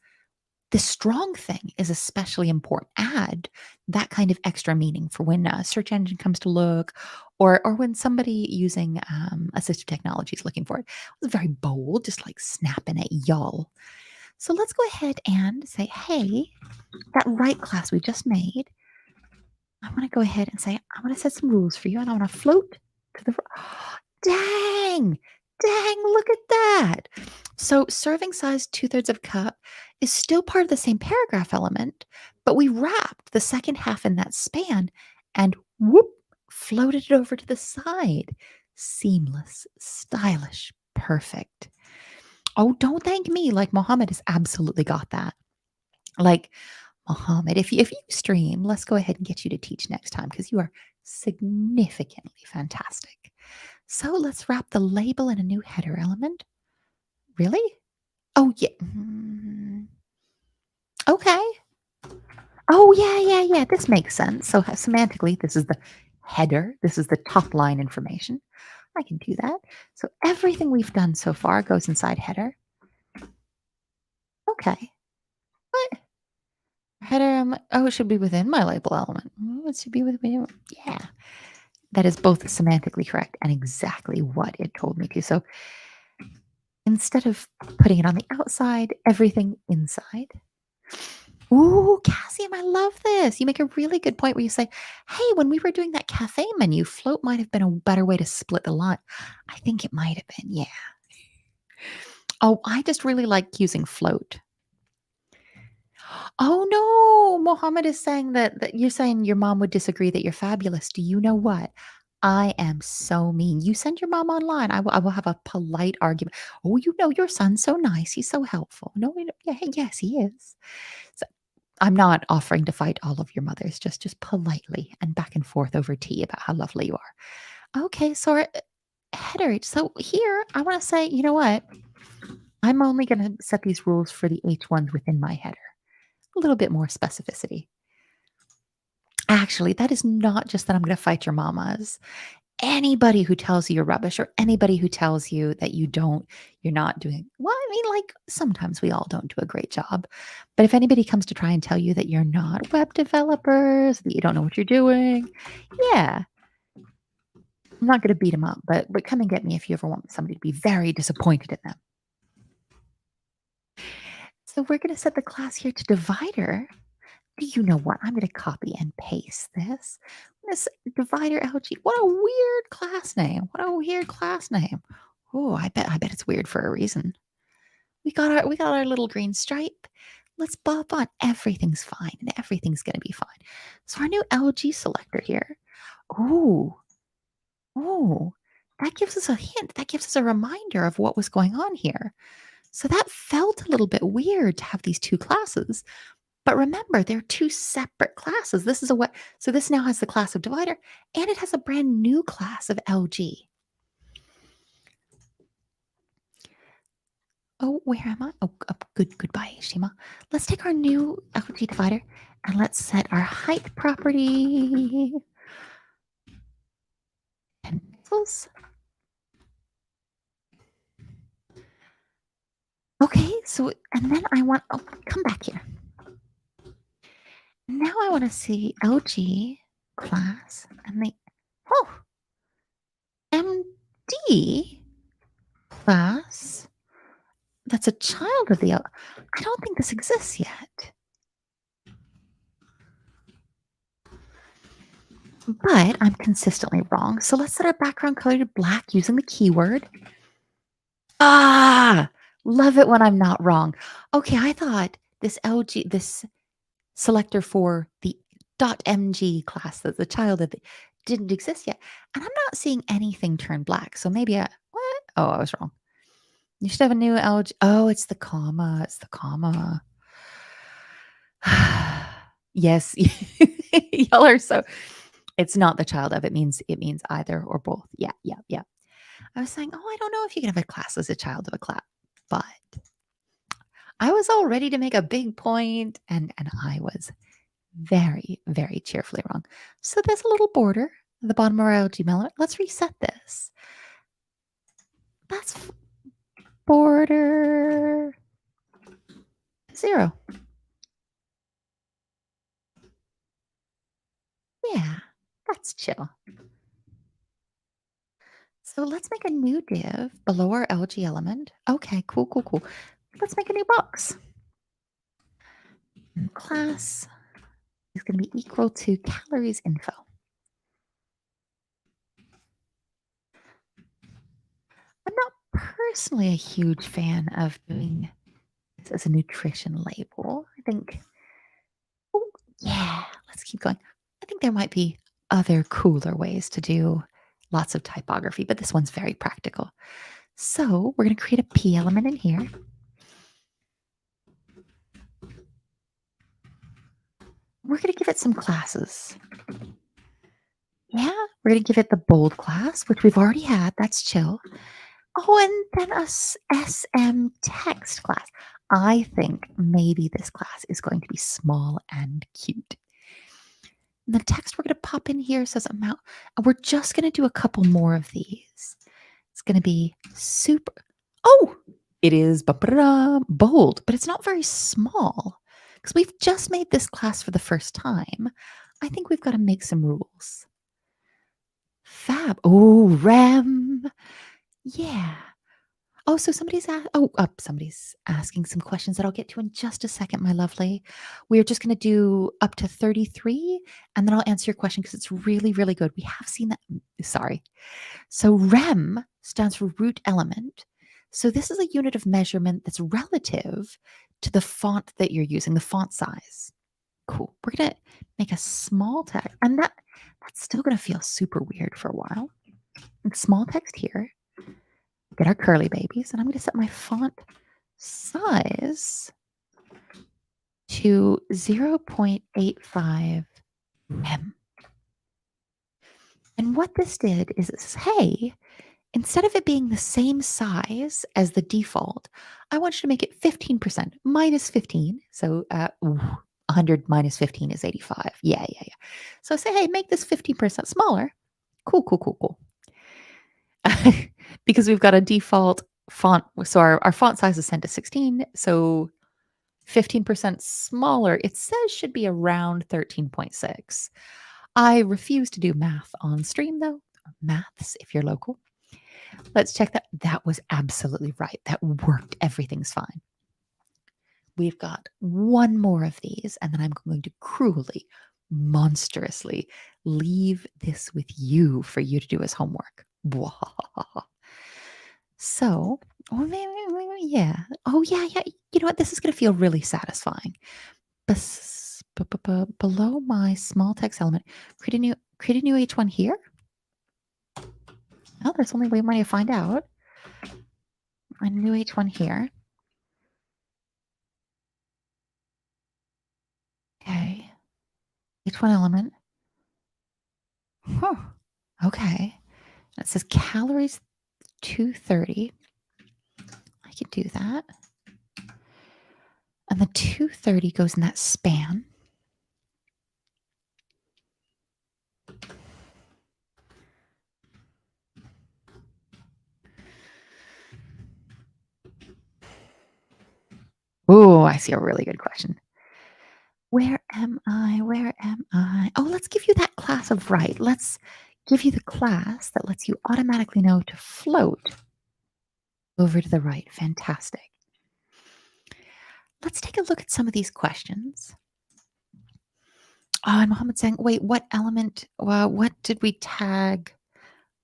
The strong thing is especially important. Add that kind of extra meaning for when a search engine comes to look, or when somebody using assistive technology is looking for it. It was very bold, just like snapping at y'all. So let's go ahead and say, hey, that right class we just made, I want to go ahead and say, I want to set some rules for you, and I want to float to the. Dang, dang, look at that. So serving size 2/3 of cup is still part of the same paragraph element, but we wrapped the second half in that span and whoop, floated it over to the side. Seamless, stylish, perfect. Oh, don't thank me. Like Mohammed has absolutely got that. Like Mohammed, if you stream, let's go ahead and get you to teach next time because you are significantly fantastic. So let's wrap the label in a new header element. Really? Oh, yeah. Okay. Oh, yeah. This makes sense. So semantically, this is the header. This is the top line information. I can do that. So everything we've done so far goes inside header. Okay. What? Header, oh, it should be within my label element. It should be within. Yeah. That is both semantically correct and exactly what it told me to. So instead of putting it on the outside, everything inside. Ooh, Cassian, I love this. You make a really good point where you say, hey, when we were doing that cafe menu, float might have been a better way to split the line. I think it might have been, yeah. Oh, I just really like using float. Oh no, Mohammed is saying that you're saying your mom would disagree that you're fabulous. Do you know what? I am so mean. You send your mom online. I will have a polite argument. Oh, you know your son's so nice. He's so helpful. No, yeah, yes, he is. So I'm not offering to fight all of your mothers, just politely and back and forth over tea about how lovely you are. Okay, so header. So here I want to say, you know what? I'm only going to set these rules for the H1s within my header. A little bit more specificity. Actually, that is not just that I'm going to fight your mamas. Anybody who tells you you're rubbish or anybody who tells you that you're not doing well, I mean, like sometimes we all don't do a great job. But if anybody comes to try and tell you that you're not web developers, that you don't know what you're doing, yeah, I'm not going to beat them up, but come and get me if you ever want somebody to be very disappointed in them. So we're going to set the class here to divider. Do you know what? I'm going to copy and paste this. This divider LG. What a weird class name. What a weird class name. Oh, I bet it's weird for a reason. We got our little green stripe. Let's bop on. Everything's fine and everything's going to be fine. So our new LG selector here. Oh, oh, that gives us a hint. That gives us a reminder of what was going on here. So that felt a little bit weird to have these two classes. But remember, they're two separate classes. So this now has the class of divider and it has a brand new class of LG. Oh, where am I? Oh, goodbye, Shima. Let's take our new LG divider and let's set our height property. 10 pixels. Okay, so, and then come back here. Now I want to see LG class and MD class. That's a child of the. I don't think this exists yet. But I'm consistently wrong. So let's set our background color to black using the keyword. Ah, love it when I'm not wrong. Okay, I thought this selector for the .mg class, that's the child of the, didn't exist yet. And I'm not seeing anything turn black. So maybe what? Oh, I was wrong. You should have a new LG. Oh, it's the comma. It's the comma. Yes. Y'all are so. It's not the child of. It means either or both. Yeah. I was saying, oh, I don't know if you can have a class as a child of a class, but I was all ready to make a big point, and I was very, very cheerfully wrong. So there's a little border at the bottom of our LGML. Let's reset this. That's border 0. Yeah, that's chill. So let's make a new div below our LG element. Okay, cool, cool, cool. Let's make a new box. And class is going to be equal to calories info. I'm not personally a huge fan of doing this as a nutrition label. I think, oh, yeah, let's keep going. I think there might be other cooler ways to do lots of typography, but this one's very practical. So we're going to create a P element in here. We're going to give it some classes. Yeah, we're going to give it the bold class, which we've already had. That's chill. Oh, and then a SM text class. I think maybe this class is going to be small and cute. And the text we're going to pop in here says amount. And we're just going to do a couple more of these. It's going to be super. Oh, it is bold, but it's not very small because we've just made this class for the first time. I think we've got to make some rules. Fab. Oh, rem. Yeah. Oh, so somebody's asking some questions that I'll get to in just a second, my lovely. We're just going to do up to 33, and then I'll answer your question because it's really, really good. We have seen that. Sorry. So rem stands for root element. So this is a unit of measurement that's relative to the font that you're using, the font size. Cool. We're going to make a small text, and that's still going to feel super weird for a while. Small text here. Get our curly babies, and I'm going to set my font size to 0.85 rem. And what this did is it says, hey, instead of it being the same size as the default, I want you to make it 15%, minus 15. So 100 minus 15 is 85. Yeah. So I say, hey, make this 15% smaller. Cool. Because we've got a default font. So our font size is set to 16. So 15% smaller, it says should be around 13.6. I refuse to do math on stream though. Maths if you're local. Let's check that. That was absolutely right. That worked. Everything's fine. We've got one more of these, and then I'm going to cruelly, monstrously leave this with you for you to do as homework. So, yeah. Oh, yeah. You know what? This is going to feel really satisfying. Below my small text element, create a new H1 here. Oh, there's only one way to find out. A new H1 here. Okay. H1 element. Huh. Okay. It says calories 230. I can do that. And the 230 goes in that span. Oh, I see a really good question. Where am I? Oh, let's give you that class of right. Let's give you the class that lets you automatically know to float over to the right. Fantastic. Let's take a look at some of these questions. And Mohammed saying, wait, what element, what did we tag?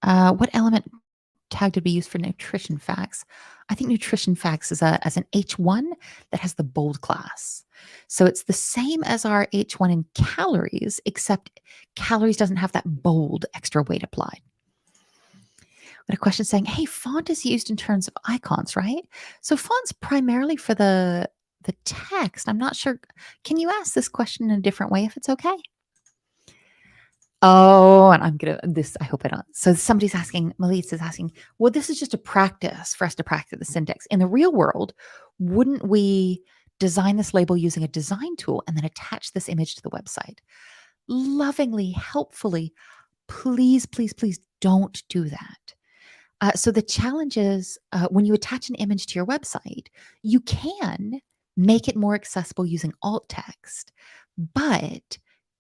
What element tag did we use for nutrition facts? I think nutrition facts is as an H1 that has the bold class. So it's the same as our H1 in calories, except calories doesn't have that bold extra weight applied. Got a question saying, hey, font is used in terms of icons, right? So font's primarily for the text. I'm not sure. Can you ask this question in a different way if it's okay? Oh, and I hope I don't. So somebody's asking, Malise is asking, well, this is just a practice for us to practice the syntax. In the real world, wouldn't we design this label using a design tool and then attach this image to the website? Lovingly, helpfully, please don't do that. So the challenge is when you attach an image to your website, you can make it more accessible using alt text, but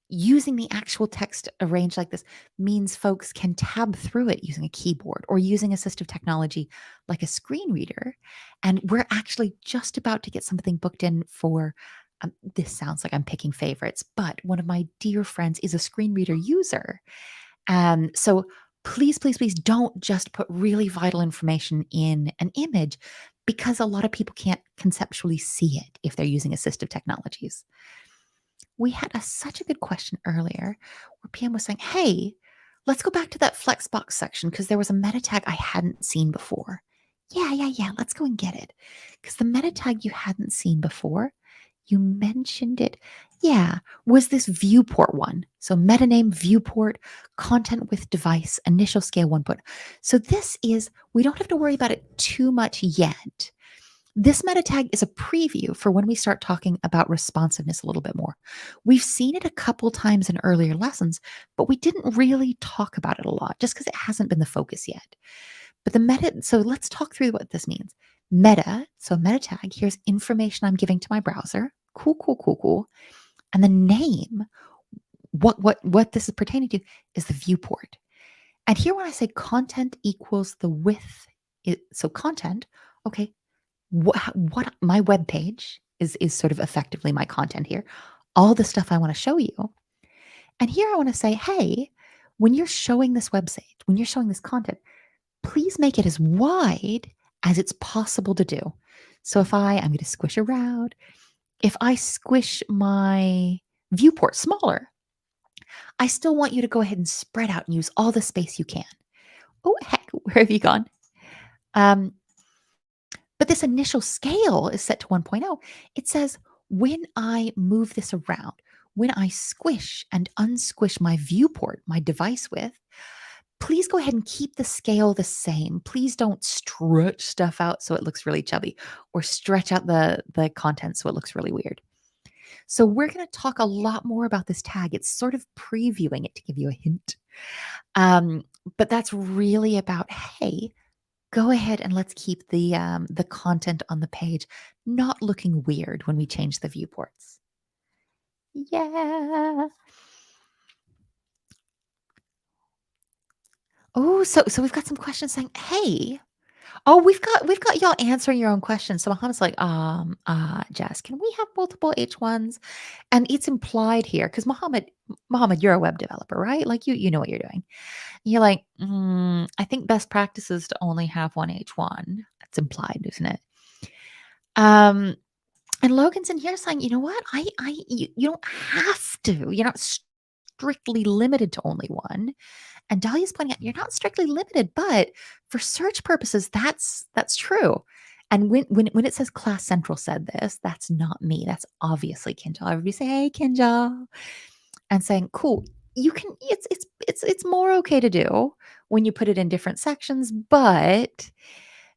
using the actual text arranged like this means folks can tab through it using a keyboard or using assistive technology like a screen reader. And we're actually just about to get something booked in for. This sounds like I'm picking favorites, but one of my dear friends is a screen reader user. So please, please, please don't just put really vital information in an image because a lot of people can't conceptually see it if they're using assistive technologies. We had such a good question earlier where PM was saying, hey, let's go back to that Flexbox section because there was a meta tag I hadn't seen before. Yeah, yeah, yeah. Let's go and get it. Because the meta tag you hadn't seen before, you mentioned it. Yeah, was this viewport one. So meta name, viewport, content with device, initial scale one put. So this is, we don't have to worry about it too much yet. This meta tag is a preview for when we start talking about responsiveness a little bit more. We've seen it a couple times in earlier lessons, but we didn't really talk about it a lot just because it hasn't been the focus yet. But the meta, so let's talk through what this means. Meta, so meta tag, here's information I'm giving to my browser. Cool, cool, cool, cool. And the name, what this is pertaining to is the viewport. And here when I say content equals the width, so content, okay, what my web page is sort of effectively my content here. All the stuff I want to show you. And here I want to say, hey, when you're showing this website, when you're showing this content, please make it as wide as it's possible to do. So if I'm going to squish around, if I squish my viewport smaller, I still want you to go ahead and spread out and use all the space you can. Oh, heck, where have you gone? But this initial scale is set to 1.0. It says when I move this around, when I squish and unsquish my viewport, my device width, please go ahead and keep the scale the same. Please don't stretch stuff out so it looks really chubby or stretch out the content so it looks really weird. So we're going to talk a lot more about this tag. It's sort of previewing it to give you a hint. But that's really about, hey, go ahead and let's keep the content on the page not looking weird when we change the viewports. Yeah. Oh, so we've got some questions saying, hey, oh, we've got y'all answering your own questions. So Muhammad's like, Jess, can we have multiple H1s? And it's implied here because Muhammad, you're a web developer, right? Like you know what you're doing. You're like, I think best practice is to only have one H1. That's implied, isn't it? And Logan's in here saying, you know what? You don't have to. You're not strictly limited to only one. And Dahlia's pointing out you're not strictly limited, but for search purposes, that's true. And when it says Class Central said this, that's not me. That's obviously Kinjal. Everybody say, hey, Kinjal. And saying, cool, you can, it's more okay to do when you put it in different sections, but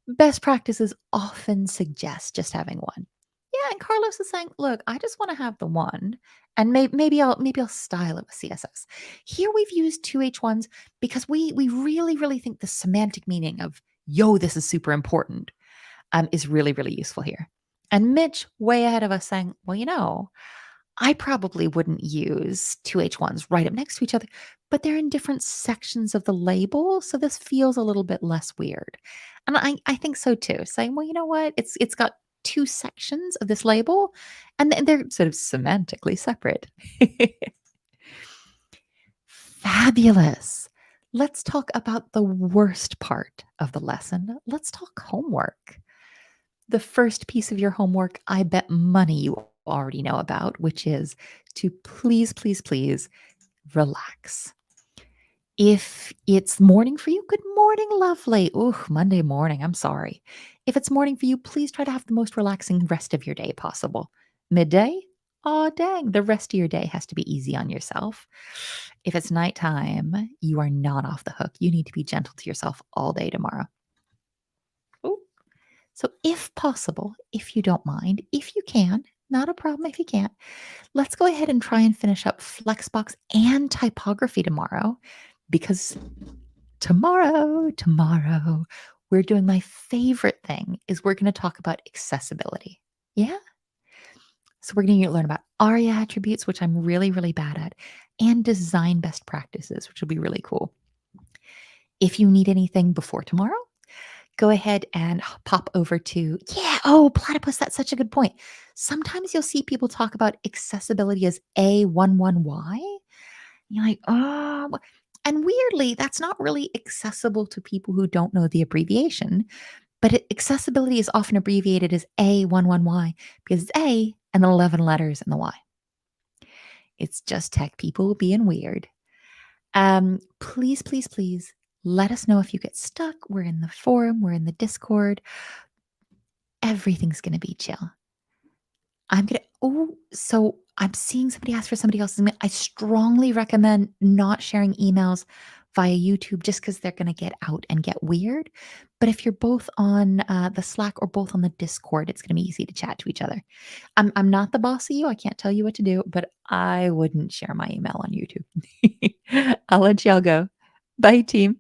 best practices often suggest just having one. Yeah, and Carlos is saying, look, I just want to have the one, and maybe I'll style it with CSS. Here we've used two H1s because we really think the semantic meaning of yo, this is super important is really useful here. And Mitch, way ahead of us, saying, well, I probably wouldn't use two H1s right up next to each other, but they're in different sections of the label, so this feels a little bit less weird. And I think so too. Saying, well, you know what? It's got two sections of this label, and they're sort of semantically separate. Fabulous. Let's talk about the worst part of the lesson. Let's talk homework. The first piece of your homework, I bet money you already know about, which is to please, please, please relax. If it's morning for you, good morning, lovely. Ooh, Monday morning, I'm sorry. If it's morning for you, please try to have the most relaxing rest of your day possible. Midday? Oh, dang, the rest of your day has to be easy on yourself. If it's nighttime, you are not off the hook. You need to be gentle to yourself all day tomorrow. Ooh. So if possible, if you don't mind, if you can, not a problem if you can't, let's go ahead and try and finish up Flexbox and typography tomorrow because tomorrow, we're doing my favorite thing is we're going to talk about accessibility. Yeah. So we're going to learn about ARIA attributes, which I'm really bad at, and design best practices, which will be really cool. If you need anything before tomorrow, go ahead and pop over to, yeah, oh, platypus, that's such a good point. Sometimes you'll see people talk about accessibility as A11Y. You're like, oh, and weirdly, that's not really accessible to people who don't know the abbreviation, but accessibility is often abbreviated as A11Y because it's A and then 11 letters and the Y. It's just tech people being weird. Please, please, please let us know if you get stuck. We're in the forum, we're in the Discord. Everything's going to be chill. So I'm seeing somebody ask for somebody else's email. I strongly recommend not sharing emails via YouTube just because they're going to get out and get weird. But if you're both on the Slack or both on the Discord, it's going to be easy to chat to each other. I'm not the boss of you. I can't tell you what to do, but I wouldn't share my email on YouTube. I'll let y'all go. Bye, team.